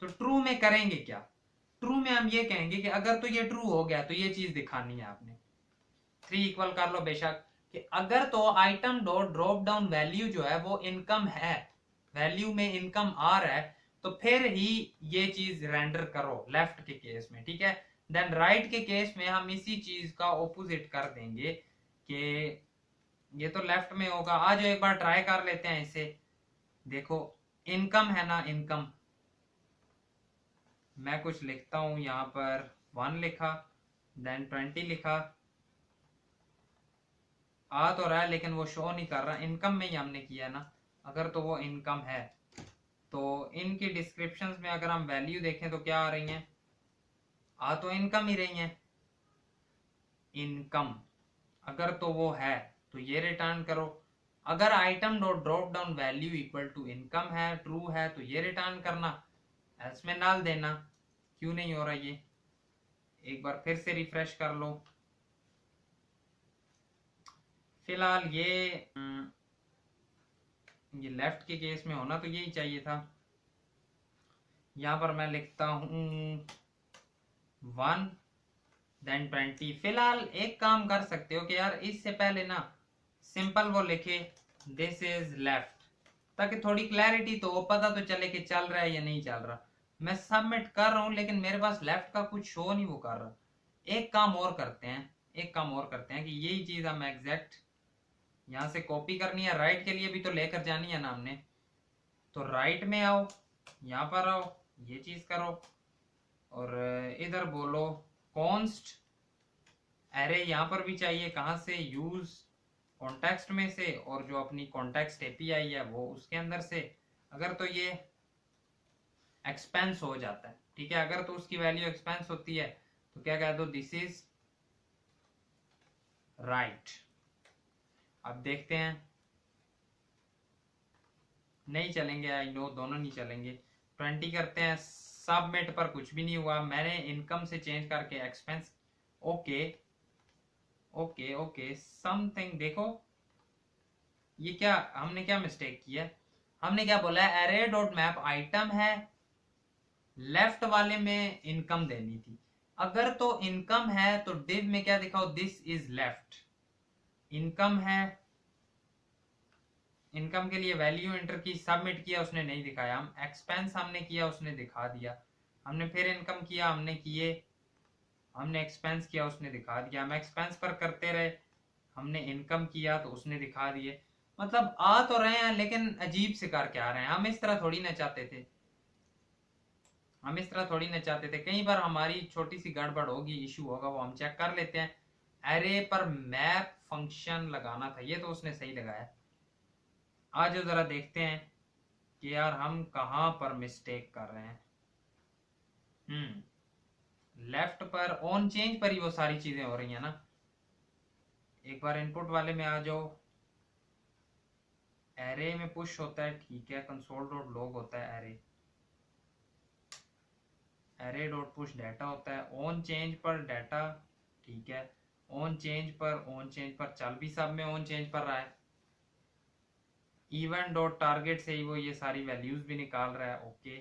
तो ट्रू में करेंगे क्या, ट्रू में हम ये कहेंगे कि अगर तो ये ट्रू हो गया तो ये चीज दिखानी है आपने, 3 इक्वल कर लो बेशक, कि अगर तो item dot drop down value जो है वो इनकम है, वैल्यू में इनकम आ रहा है, तो फिर ही ये चीज रेंडर करो लेफ्ट के केस में, ठीक है। देन राइट के केस में हम इसी चीज का ऑपोजिट कर देंगे कि ये तो लेफ्ट में होगा। आज एक बार ट्राई कर लेते हैं इसे। देखो इनकम है ना, इनकम मैं कुछ लिखता हूं यहाँ पर, 1 लिखा, देन 20 लिखा, आ तो रहा है लेकिन वो शो नहीं कर रहा, इनकम में ही हमने किया ना। अगर तो वो इनकम है तो इनकी डिस्क्रिप्शंस में अगर हम वैल्यू देखें तो क्या आ रही हैं, आ तो इनकम ही रही हैं, इनकम। अगर तो वो है तो ये रिटर्न करो। अगर item dot drop down value equal to income है, ट्रू है, तो ये रिटर्न करना, एल्स में डाल देना। क्यों नहीं हो रहा ये, एक बार फिर से रिफ्रेश कर लो। फिलहाल ये लेफ्ट के केस में होना तो यही चाहिए था। यहाँ पर मैं लिखता हूँ 1 देन 20। फिलहाल एक काम कर सकते हो कि यार इससे पहले ना सिंपल वो लिखे दिस इज लेफ्ट, ताकि थोड़ी क्लैरिटी तो हो, पता तो चले कि चल रहा है या नहीं चल रहा। मैं सबमिट कर रहा हूँ लेकिन मेरे पास लेफ्ट का कुछ शो नहीं वो कर रहा। एक काम और करते हैं, एक काम और करते हैं कि यही चीज हम एग्जैक्ट यहाँ से कॉपी करनी है, राइट के लिए भी तो लेकर जानी है ना हमने। तो राइट में आओ, यहाँ पर आओ, ये चीज करो, और इधर बोलो कॉन्स्ट एरे, यहाँ पर भी चाहिए, कहाँ से, यूज कॉन्टेक्स्ट में से, और जो अपनी कॉन्टेक्स्ट एपीआई है वो उसके अंदर से। अगर तो ये एक्सपेंस हो जाता है, ठीक है, अगर तो उसकी वैल्यू एक्सपेंस होती है तो क्या कह दो, दिस इज राइट। अब देखते हैं, नहीं चलेंगे, आई नो दोनों नहीं चलेंगे। 20 करते हैं, सबमिट पर कुछ भी नहीं हुआ, मैंने इनकम से चेंज करके expense. Okay okay okay something, देखो ये क्या, हमने क्या मिस्टेक किया है, हमने क्या बोला है, एरे डॉट मैप आइटम है, लेफ्ट वाले में इनकम देनी थी। अगर तो इनकम है तो डिव में क्या दिखाओ, दिस इज लेफ्ट, इनकम है, इनकम के लिए वैल्यू एंटर की, सबमिट किया, उसने नहीं दिखाया। हम एक्सपेंस हमने किया, उसने दिखा दिया। हमने फिर इनकम किया, हमने किए, हमने एक्सपेंस किया, उसने दिखा दिया। हम एक्सपेंस पर करते रहे, हमने इनकम किया तो उसने दिखा दिए। मतलब आ तो रहे हैं लेकिन अजीब से करके आ रहे हैं। हम इस तरह थोड़ी ना चाहते थे, हम इस तरह थोड़ी ना चाहते थे। कई बार हमारी छोटी सी गड़बड़ होगी, इशू होगा, वो हम चेक कर लेते हैं। एरे पर मैप फंक्शन लगाना था, ये तो उसने सही लगाया। आज जरा देखते हैं कि यार हम कहाँ पर मिस्टेक कर रहे हैं। लेफ्ट पर ऑन चेंज पर ही वो सारी चीजें हो रही हैं ना। एक बार इनपुट वाले में आ जाओ, एरे में पुश होता है, ठीक है, कंसोल डॉट लॉग होता है array, array dot push data होता है, ऑन चेंज पर डाटा, ठीक है, ऑन चेंज पर चल भी सब में ऑन चेंज पर रहा है। इवन डॉट टारगेट से ही वो ये सारी वैल्यूज भी निकाल रहा है। Okay,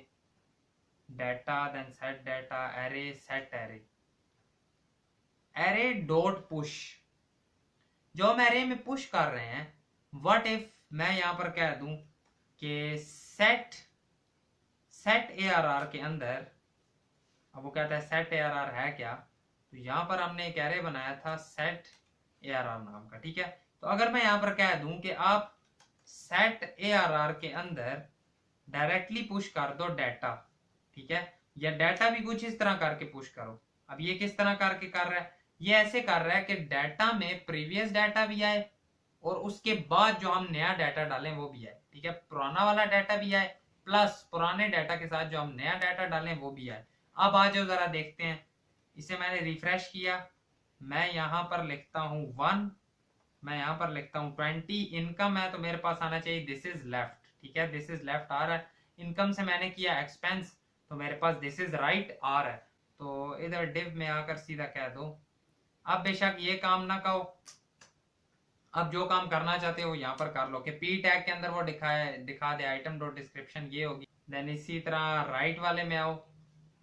data then set data, array set array, array dot push, जो हम एरे में पुश कर रहे हैं, व्हाट इफ मैं यहां पर कह दूं कि सेट ARR के अंदर, अब वो कहता है सेट ARR है क्या, तो यहां पर हमने एक एरे बनाया था सेट ARR नाम का, ठीक है। तो अगर मैं यहां पर कह दूं कि आप सेट ARR के अंदर डायरेक्टली पुश कर दो डाटा, ठीक है, या डाटा भी कुछ इस तरह करके पुश करो। अब ये किस तरह करके कर रहा है, ये ऐसे कर रहा है कि डाटा में प्रीवियस डाटा भी आए और उसके बाद जो हम नया डाटा डालें वो भी आए, ठीक है, पुराना वाला डाटा भी आए प्लस पुराने डाटा के साथ जो हम नया डाटा डालें वो भी आए। अब आ जाओ जरा देखते हैं, इसे मैंने रिफ्रेश किया, मैं यहां पर लिखता हूं 1, मैं यहां पर लिखता हूं 20, इनकम है तो मेरे पास आना चाहिए दिस इज लेफ्ट, ठीक है, दिस इज लेफ्ट आ रहा है। इनकम से मैंने किया एक्सपेंस तो मेरे पास दिस इज राइट आ रहा है, तो इधर डिव में आकर सीधा कह दो। अब बेशक ये काम ना कहो, अब जो काम करना चाहते हो यहाँ पर कर लो कि पी टैग के अंदर वो दिखा दे आइटम डॉट डिस्क्रिप्शन, ये होगी। देन इसी तरह राइट वाले में आओ,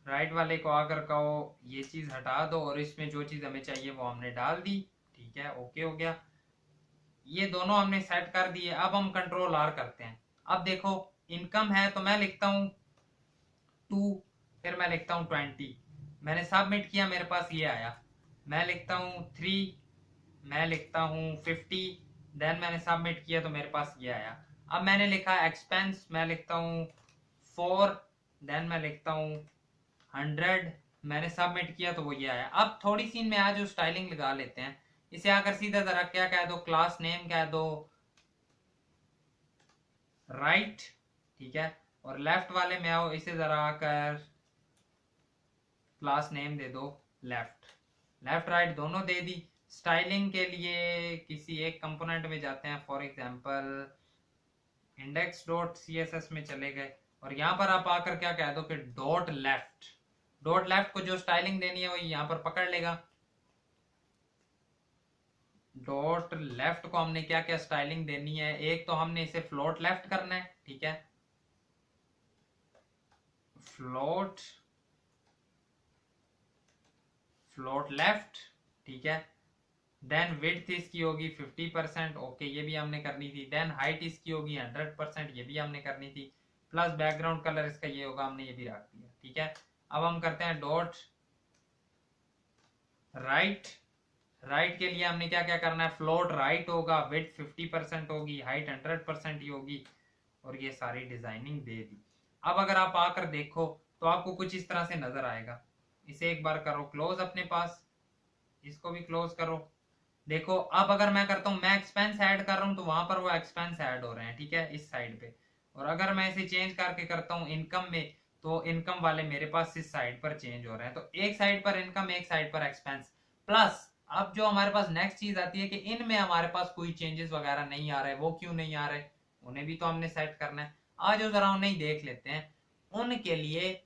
राइट वाले को आकर कहो ये चीज हटा दो और इसमें जो चीज हमें चाहिए वो हमने डाल दी, ठीक है, ओके हो गया। ये दोनों हमने सेट कर दिए। अब हम कंट्रोल आर करते हैं। अब देखो इनकम है तो मैं लिखता हूं 2, फिर मैं लिखता हूं 20, मैंने सबमिट किया, मेरे पास ये आया। मैं लिखता हूं 3, मैं लिखता हूं 50, देन मैंने सबमिट किया तो मेरे पास ये आया। अब मैंने लिखा एक्सपेंस, मैं लिखता हूं 4, देन मैं लिखता हूं 100, मैंने सबमिट किया तो वो ये आया। अब थोड़ी सी इनमें आज स्टाइलिंग लगा लेते हैं। इसे आकर सीधा जरा क्या कह दो, क्लास नेम कह दो राइट, ठीक है, और लेफ्ट वाले में आओ, इसे जरा आकर क्लास नेम दे दो लेफ्ट, लेफ्ट राइट दोनों दे दी। स्टाइलिंग के लिए किसी एक कंपोनेंट में जाते हैं, for example index dot CSS में चले गए और यहाँ पर आप आकर क्या कह दो कि डॉट लेफ्ट, डॉट लेफ्ट को जो स्टाइलिंग देनी है वो यहाँ पर पकड़ लेगा। डॉट लेफ्ट को हमने क्या क्या स्टाइलिंग देनी है, एक तो हमने इसे फ्लोट लेफ्ट करना है, ठीक है, फ्लोट लेफ्ट, ठीक है, देन विड्थ इसकी होगी 50%, ओके ये भी हमने करनी थी। देन हाइट इसकी होगी 100%, ये भी हमने करनी थी, प्लस बैकग्राउंड कलर इसका ये होगा, हमने ये भी रख दिया, ठीक है। अब हम करते हैं डॉट राइट, राइट के लिए हमने क्या क्या करना है, फ्लोट राइट होगा, विड्थ 50% होगी, हाइट 100% ही होगी, और ये सारी डिजाइनिंग दे दी। अब अगर आप आकर देखो तो आपको कुछ इस तरह से नजर आएगा। इसे एक बार करो क्लोज अपने पास, इसको भी क्लोज करो। देखो अब अगर मैं करता हूं, मैं एक्सपेंस ऐड कर रहा हूं तो वहां पर वो एक्सपेंस ऐड हो रहे हैं, ठीक है, इस साइड पे। और अगर मैं इसे चेंज करके करता हूं इनकम में, तो इनकम वाले मेरे पास इस साइड पर चेंज हो रहे हैं। तो एक साइड पर इनकम, एक साइड पर एक्सपेंस। प्लस अब जो हमारे पास नेक्स्ट चीज आती है कि इनमें हमारे पास कोई चेंजेस वगैरह नहीं आ रहे, वो क्यों नहीं आ रहे, उन्हें भी तो हमने सेट करना है। आज जो जरा उन्हें देख लेते हैं। उनके लिए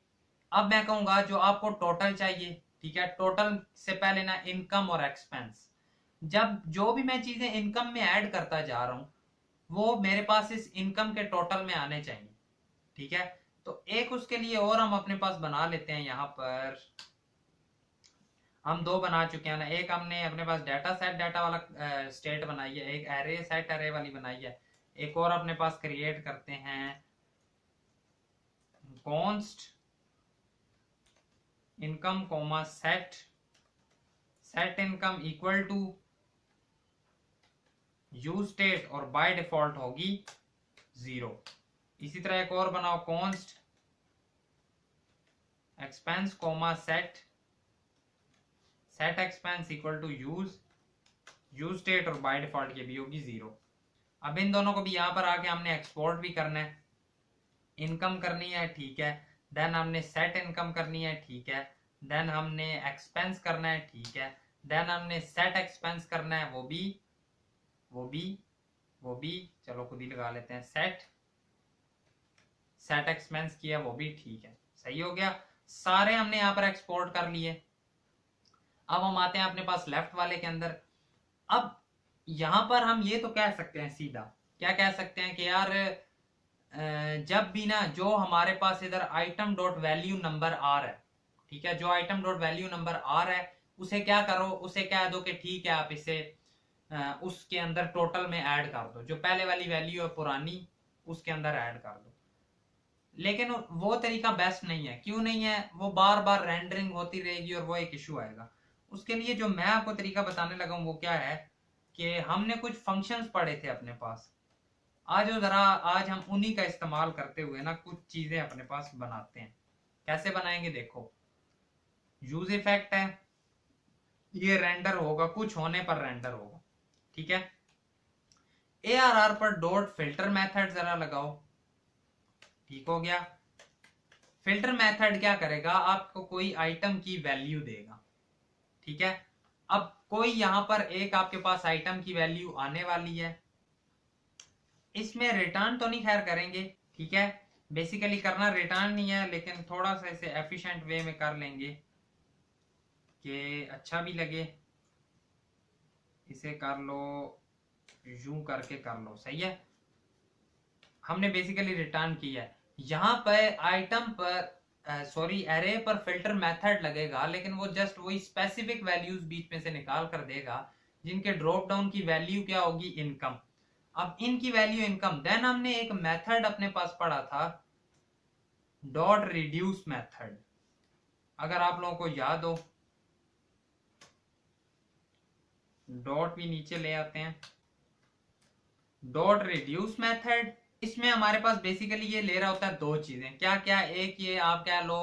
अब मैं कहूंगा जो आपको टोटल चाहिए, ठीक है, टोटल से पहले ना इनकम और एक्सपेंस, जब जो भी मैं चीजें इनकम में ऐड करता जा रहा हूं वो मेरे पास इस इनकम के टोटल में आने चाहिए, ठीक है। तो एक उसके लिए और हम अपने पास बना लेते हैं, यहां पर हम 2 बना चुके हैं ना, एक हमने अपने पास डाटा सेट डाटा वाला स्टेट बनाई है, एक एरे सेट एरे वाली बनाई है, एक और अपने पास क्रिएट करते हैं const income comma set income equal to use state और बाय डिफॉल्ट होगी 0। इसी तरह एक और बनाओ const expense comma set expense equal to use state और बाय डिफॉल्ट ये भी होगी 0। अब इन दोनों को भी यहां पर आके हमने एक्सपोर्ट भी करना है, इनकम करनी है, ठीक है, देन हमने सेट इनकम करनी है, ठीक है, देन हमने एक्सपेंस करना है, ठीक है, देन हमने सेट एक्सपेंस करना है, वो भी चलो खुद ही लगा लेते हैं, सेट एक्सपेंस किया, वो भी ठीक है, सही हो गया। सारे हमने यहां पर एक्सपोर्ट कर लिए। अब हम आते हैं अपने पास लेफ्ट वाले के अंदर। अब यहां पर हम ये तो कह सकते हैं, सीधा क्या कह सकते हैं कि यार जब भी ना जो हमारे पास इधर आइटम डॉट वैल्यू नंबर आ रहा है, ठीक है, जो आइटम डॉट वैल्यू नंबर आ रहा है उसे क्या करो, उसे कह दो कि ठीक है आप इसे उसके अंदर टोटल में ऐड कर दो, जो पहले वाली वैल्यू है पुरानी उसके अंदर ऐड कर दो। लेकिन वो तरीका बेस्ट नहीं है। क्यों नहीं है? वो बार बार रेंडरिंग होती रहेगी और वो एक इशू आएगा। उसके लिए जो मैं आपको तरीका बताने लगा हूं वो क्या है कि हमने कुछ फंक्शंस पढ़े थे अपने पास, आज हम उन्हीं का इस्तेमाल करते हुए ना कुछ चीजें अपने पास बनाते हैं। कैसे बनाएंगे देखो, यूज इफेक्ट है, ये रेंडर होगा, कुछ होने पर रेंडर होगा, ठीक है। ARR पर डॉट फिल्टर मेथड जरा लगाओ, ठीक हो गया। फिल्टर मेथड क्या करेगा, आपको कोई आइटम की वैल्यू देगा, ठीक है। अब कोई यहां पर एक आपके पास आइटम की वैल्यू आने वाली है, इसमें रिटर्न तो नहीं खैर करेंगे, ठीक है। बेसिकली करना रिटर्न नहीं है, लेकिन थोड़ा सा इसे एफिशिएंट वे में कर लेंगे कि अच्छा भी लगे। इसे कर लो, यूं करके कर लो, सही है। हमने बेसिकली रिटर्न किया है। यहां पर आइटम पर सॉरी एरे पर फिल्टर मेथड लगेगा, लेकिन वो जस्ट वही स्पेसिफिक वैल्यूज बीच में से निकाल कर देगा जिनके ड्रॉप डाउन की वैल्यू क्या होगी, इनकम। अब इनकी वैल्यू इनकम। देन हमने एक मेथड अपने पास पढ़ा था डॉट रिड्यूस मेथड, अगर आप लोगों को याद हो, डॉट भी नीचे ले आते हैं, डॉट रिड्यूस मेथड। इसमें हमारे पास बेसिकली ये ले रहा होता है दो चीजें, क्या क्या, एक ये आप क्या लो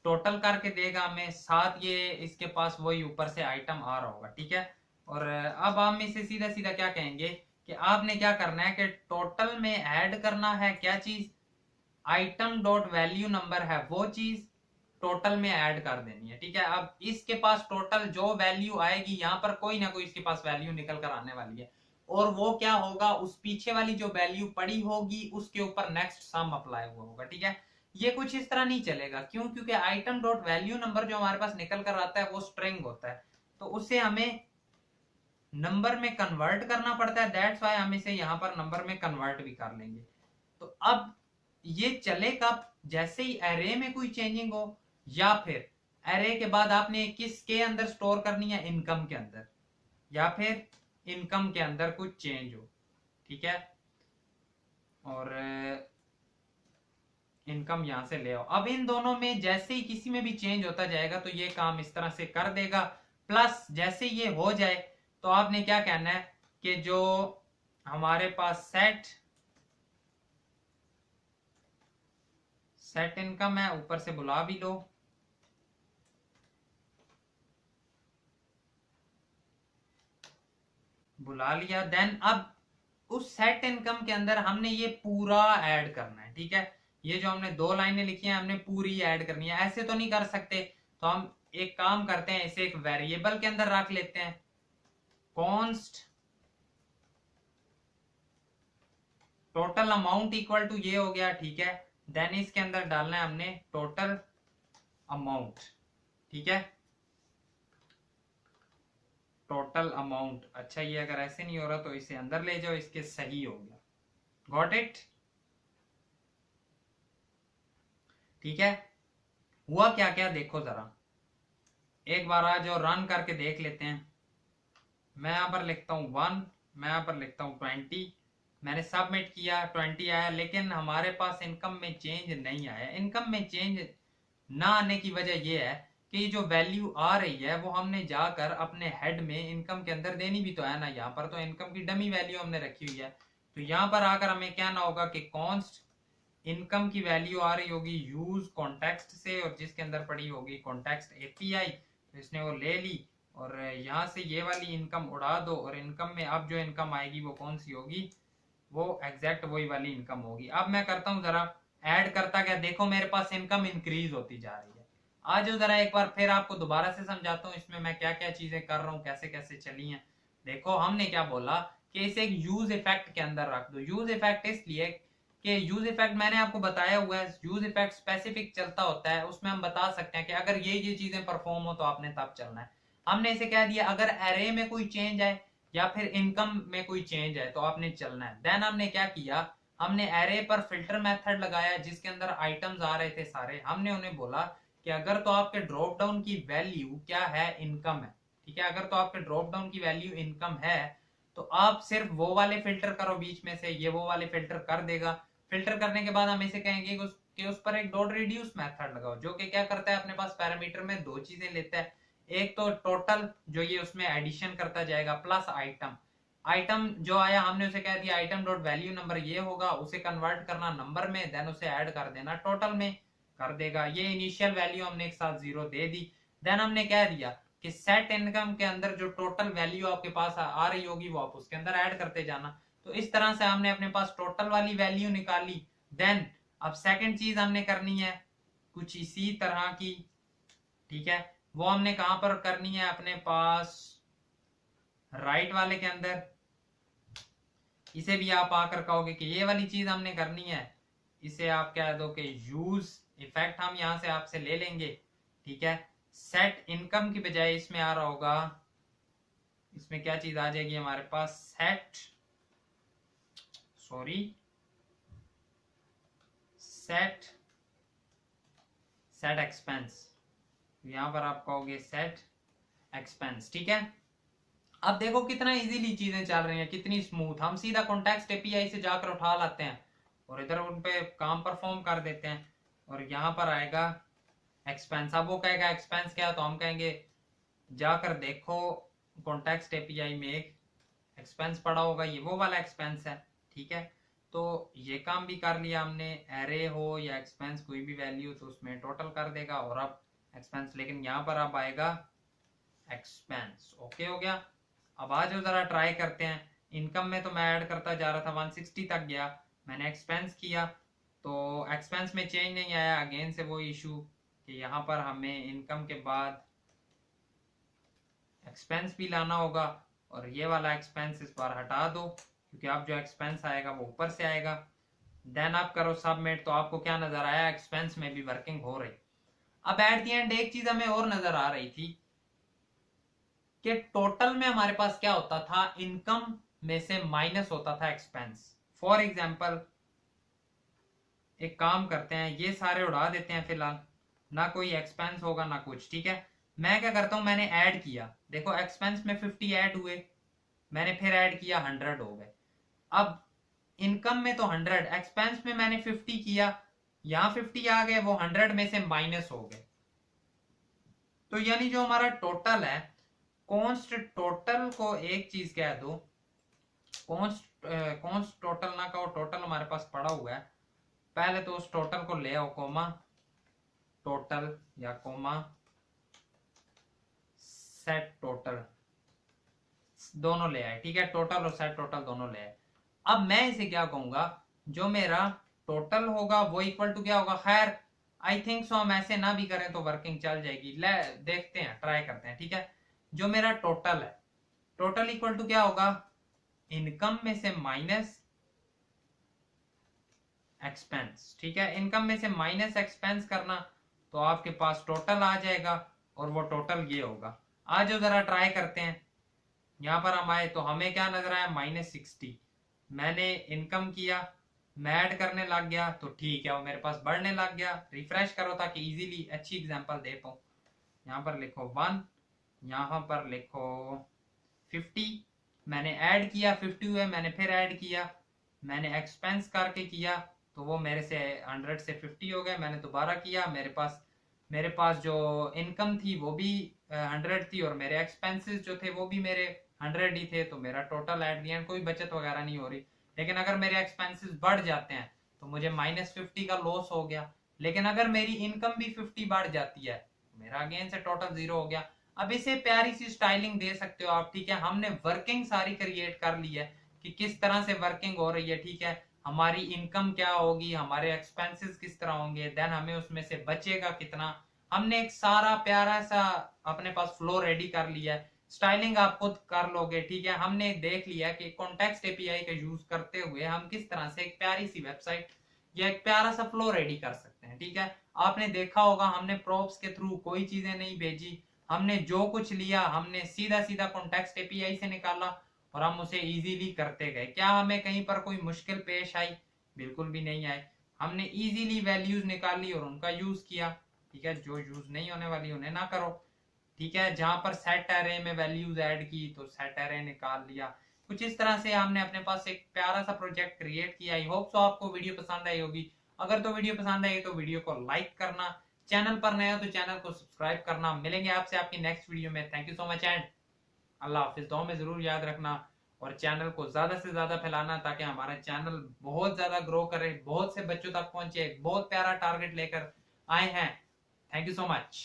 टोटल करके देगा हमें, साथ ये इसके पास वही ऊपर से आइटम आ रहा होगा, ठीक है। और अब हम इसे सीधा सीधा क्या कहेंगे कि आपने क्या करना है कि टोटल में ऐड करना है क्या चीज, आइटम डॉट वैल्यू नंबर है वो चीज टोटल में ऐड कर देनी है, ठीक है। अब इसके पास टोटल जो वैल्यू आएगी, यहां पर कोई ना कोई इसके पास वैल्यू निकल कर आने वाली है, और वो क्या होगा, उस पीछे वाली जो वैल्यू पड़ी होगी उसके ऊपर नेक्स्ट सम अप्लाई हुआ होगा, ठीक है। ये कुछ इस तरह नहीं चलेगा, क्यों? क्योंकि आइटम डॉट वैल्यू नंबर जो हमारे पास निकल कर आता है वो स्ट्रिंग होता है, तो उसे हमें नंबर में कन्वर्ट करना पड़ता है। दैट्स व्हाई हम इसे यहां पर नंबर में कन्वर्ट भी कर लेंगे। तो अब ये चले कब, जैसे ही एरे में कोई चेंजिंग हो, या फिर एरे के बाद आपने किसके अंदर स्टोर करनी है, इनकम के अंदर, या फिर इनकम के अंदर कुछ चेंज हो, ठीक है। और इनकम यहां से ले आओ। अब इन दोनों में जैसे ही किसी में भी चेंज होता जाएगा तो ये काम इस तरह से कर देगा। प्लस जैसे ये हो जाए तो आपने क्या कहना है कि जो हमारे पास सेट इनकम है, ऊपर से बुला भी लो, बुला लिया। देन अब उस सेट इनकम के अंदर हमने ये पूरा ऐड करना है, ठीक है। ये जो हमने दो लाइनें लिखी हैं हमने पूरी ऐड करनी है, ऐसे तो नहीं कर सकते। तो हम एक काम करते हैं, इसे एक वेरिएबल के अंदर रख लेते हैं, const total amount equal to ये हो गया, ठीक है। देन इसके अंदर डालना है हमने टोटल अमाउंट, ठीक है, टोटल अमाउंट। अच्छा, ये अगर ऐसे नहीं हो रहा तो इसे अंदर ले जाओ, इसके सही हो गया, गॉट इट, ठीक है। हुआ क्या क्या देखो जरा, एक बार आ जाओ रन करके देख लेते हैं। मैं यहां पर लिखता हूं 1, मैं यहां पर लिखता हूं 20, मैंने सबमिट किया, 20 आया, लेकिन हमारे पास इनकम में चेंज नहीं आया। इनकम में चेंज ना आने की वजह यह है कि जो वैल्यू आ रही है वो हमने जाकर अपने हेड में इनकम के अंदर देनी भी तो है ना। यहाँ पर तो इनकम की डमी वैल्यू हमने रखी हुई है, तो यहाँ पर आकर हमें क्या ना होगा कि कॉन्स्ट इनकम की वैल्यू आ रही होगी यूज कॉन्टेक्स्ट से, और जिसके अंदर पड़ी होगी कॉन्टेक्स्ट एपीआई, तो इसने वो ले ली और यहाँ से ये वाली इनकम उड़ा दो, और इनकम में अब जो इनकम आएगी वो कौन सी होगी, वो एग्जैक्ट वही वाली इनकम होगी। अब मैं करता हूँ जरा ऐड करता क्या, देखो मेरे पास इनकम इंक्रीज होती जा रही है। आज जरा एक बार फिर आपको दोबारा से समझाता हूँ इसमें मैं क्या क्या चीजें कर रहा हूँ, कैसे कैसे चली हैं। देखो हमने क्या बोला कि इसे एक यूज इफेक्ट के अंदर रख दो। यूज इफेक्ट इसलिए कि यूज इफेक्ट मैंने आपको बताया हुआ है, यूज इफेक्ट स्पेसिफिक चलता होता है, उसमें हम बता सकते हैं कि अगर ये चीजें परफॉर्म हो तो आपने तब चलना है। हमने इसे कह दिया अगर एरे में कोई चेंज आए या फिर इनकम में कोई चेंज है तो आपने चलना है। देन हमने क्या किया, हमने एरे पर फिल्टर मेथड लगाया जिसके अंदर आइटम्स आ रहे थे सारे, हमने उन्हें बोला कि अगर तो आपके ड्रॉप डाउन की वैल्यू क्या है, इनकम है, ठीक है, अगर तो आपके ड्रॉप डाउन की वैल्यू इनकम है तो आप सिर्फ वो वाले फिल्टर करो बीच में से, ये वो वाले फिल्टर कर देगा। फिल्टर करने के बाद हम इसे कहेंगे कि उस पर एक डॉट रिड्यूस मेथड लगाओ, जो कि क्या करता है, अपने पास पैरामीटर में दो चीजें लेता है, एक तो टोटल जो ये उसमें एडिशन करता जाएगा, प्लस आइटम। आइटम जो आया हमने उसे कह दिया आइटम डॉट वैल्यू नंबर ये होगा, उसे कन्वर्ट करना नंबर में, देन उसे ऐड कर देना टोटल में, कर देगा। ये इनिशियल वैल्यू हमने एक साथ 0 दे दी। देन हमने कह दिया कि सेट इनकम के अंदर जो टोटल वैल्यू आपके पास आ रही होगी वो आप उसके अंदर ऐड करते जाना। तो इस तरह से हमने अपने पास टोटल वाली वैल्यू निकाली। देन अब सेकंड चीज हमने करनी है कुछ इसी तरह की, ठीक है, वो हमने कहां पर करनी है, अपने पास राइट वाले के अंदर। इसे भी आप आकर कहोगे कि ये वाली चीज हमने करनी है, इसे आप कह दो कि यूज इफेक्ट हम यहां से आपसे ले लेंगे, ठीक है। सेट इनकम की बजाय इसमें आ रहा होगा, इसमें क्या चीज आ जाएगी हमारे पास, सेट एक्सपेंस। यहां पर आप कहोगे सेट एक्सपेंस, ठीक है। अब देखो कितना इजीली चीजें चल रही हैं, कितनी स्मूथ। हम सीधा कॉन्टेक्स्ट एपीआई से जाकर उठा लाते हैं और इधर उन पे काम परफॉर्म कर देते हैं, और यहाँ पर आएगा एक्सपेंस। अब वो कहेगा एक्सपेंस क्या, तो हम कहेंगे जाकर देखो कॉन्टेक्स्ट एपीआई में एक एक्सपेंस पड़ा होगा, ये वो वाला एक्सपेंस है, ठीक है। तो ये काम भी कर लिया हमने, एरे हो या एक्सपेंस कोई भी वैल्यू तो उसमें टोटल कर देगा, और अब एक्सपेंस, लेकिन यहाँ पर अब आएगा एक्सपेंस। ओके हो गया। अब आज जरा ट्राई करते हैं। इनकम में तो मैं ऐड करता जा रहा था, 160 तक गया, मैंने एक्सपेंस किया तो एक्सपेंस में चेंज नहीं आया। अगेन से वो इशू कि यहाँ पर हमें इनकम के बाद एक्सपेंस भी लाना होगा, और ये वाला एक्सपेंस इस बार हटा दो क्योंकि अब जो एक्सपेंस आएगा वो ऊपर से आएगा। देन आप करो सबमिट, तो आपको क्या नजर आया, एक्सपेंस में भी वर्किंग हो रही। अब एट द एंड एक चीज हमें और नजर आ रही थी कि टोटल में हमारे पास क्या होता था, इनकम में से माइनस होता था एक्सपेंस। फॉर एग्जाम्पल एक काम करते हैं, ये सारे उड़ा देते हैं फिलहाल, ना कोई एक्सपेंस होगा ना कुछ, ठीक है। मैं क्या करता हूं, मैंने ऐड किया, देखो एक्सपेंस में 50 ऐड हुए, मैंने फिर ऐड किया 100 हो गए। अब इनकम में तो 100, एक्सपेंस में मैंने 50 किया, यहां 50 आ गए, वो 100 में से माइनस हो गए। तो यानी जो हमारा टोटल है, कॉन्स्ट टोटल को एक चीज कह दो, कॉन्स्ट टोटल ना कहो, टोटल हमारे पास पड़ा हुआ है। पहले तो उस टोटल को ले आओ, कोमा टोटल या कोमा सेट टोटल, दोनों ले आए, ठीक है, टोटल और सेट टोटल दोनों ले आए। अब मैं इसे क्या कहूंगा, जो मेरा टोटल होगा वो इक्वल टू क्या होगा, खैर आई थिंक सो हम ऐसे ना भी करें तो वर्किंग चल जाएगी, ले देखते हैं, ट्राई करते हैं, ठीक है। जो मेरा टोटल है, टोटल इक्वल टू क्या होगा, इनकम में से माइनस एक्सपेंस, ठीक है। इनकम में से माइनस एक्सपेंस करना तो आपके पास टोटल आ जाएगा, और वो टोटल ये होगा। आज जो जरा ट्राई करते हैं, यहां पर हम आए तो हमें क्या नजर आया, -60। मैंने इनकम किया, मैं ऐड करने लग गया तो ठीक है, वो मेरे पास बढ़ने लग गया। रिफ्रेश करो ताकि इजीली अच्छी एग्जांपल दे पाऊं। यहाँ पर लिखो 1, यहाँ पर लिखो 50, मैंने ऐड किया, 50 हुए, मैंने फिर ऐड किया, मैंने एक्सपेंस करके किया तो वो मेरे से 100 से 50 हो गए, मैंने दोबारा किया, मेरे पास जो इनकम थी वो भी 100 थी, और मेरे एक्सपेंसेस जो थे वो भी मेरे 100 ही थे, तो मेरा टोटल एट द एंड कोई बचत वगैरह नहीं हो रही। लेकिन अगर मेरे एक्सपेंसेस बढ़ जाते हैं तो मुझे -50 का लॉस हो गया, लेकिन अगर मेरी इनकम भी 50 बढ़ जाती है तो मेरा अगेन से टोटल 0 हो गया। अब इसे प्यारी सी स्टाइलिंग दे सकते हो आप, ठीक है। हमने वर्किंग सारी क्रिएट कर ली है कि किस तरह से वर्किंग हो रही है, ठीक है। हमारी इनकम क्या होगी, हमारे एक्सपेंसेस किस तरह होंगे, देन हमें उसमें से बचेगा कितना। हमने एक सारा प्यारा सा अपने पास फ्लो रेडी कर लिया है। स्टाइलिंग आप खुद कर लोगे, ठीक है। हमने देख लिया कि कॉन्टेक्स्ट एपीआई का यूज करते हुए हम किस तरह से एक प्यारी सी वेबसाइट या एक प्यारा सा फ्लो रेडी कर सकते हैं, ठीक है। आपने देखा होगा हमने प्रॉप्स के थ्रू कोई चीजें नहीं भेजी, हमने जो कुछ लिया हमने सीधा सीधा कॉन्टेक्स्ट एपीआई से निकाला और हम उसे इजीली करते गए। क्या हमें कहीं पर कोई मुश्किल पेश आई? बिल्कुल भी नहीं आई। हमने इजीली वैल्यूज निकाली और उनका यूज किया। ठीक है, जो यूज नहीं होने वाली उन्हें ना करो। ठीक है, जहां पर सेट एरे में वैल्यूज ऐड की तो सेट एरे निकाल लिया। कुछ इस तरह से हमने अपने पास एक प्यारा सा प्रोजेक्ट क्रिएट किया। आई होप सो आपको वीडियो पसंद आई होगी। अगर तो वीडियो पसंद आई तो वीडियो को लाइक करना, चैनल पर नया तो चैनल को सब्सक्राइब करना। मिलेंगे आपसे आपकी नेक्स्ट वीडियो में। Thank you so much and Allah हाफिज। दुआ में जरूर याद रखना और चैनल को ज्यादा से ज्यादा फैलाना ताकि हमारा चैनल बहुत ज्यादा ग्रो करे, बहुत से बच्चों तक पहुंचे। बहुत प्यारा टारगेट लेकर आए हैं। Thank you so much.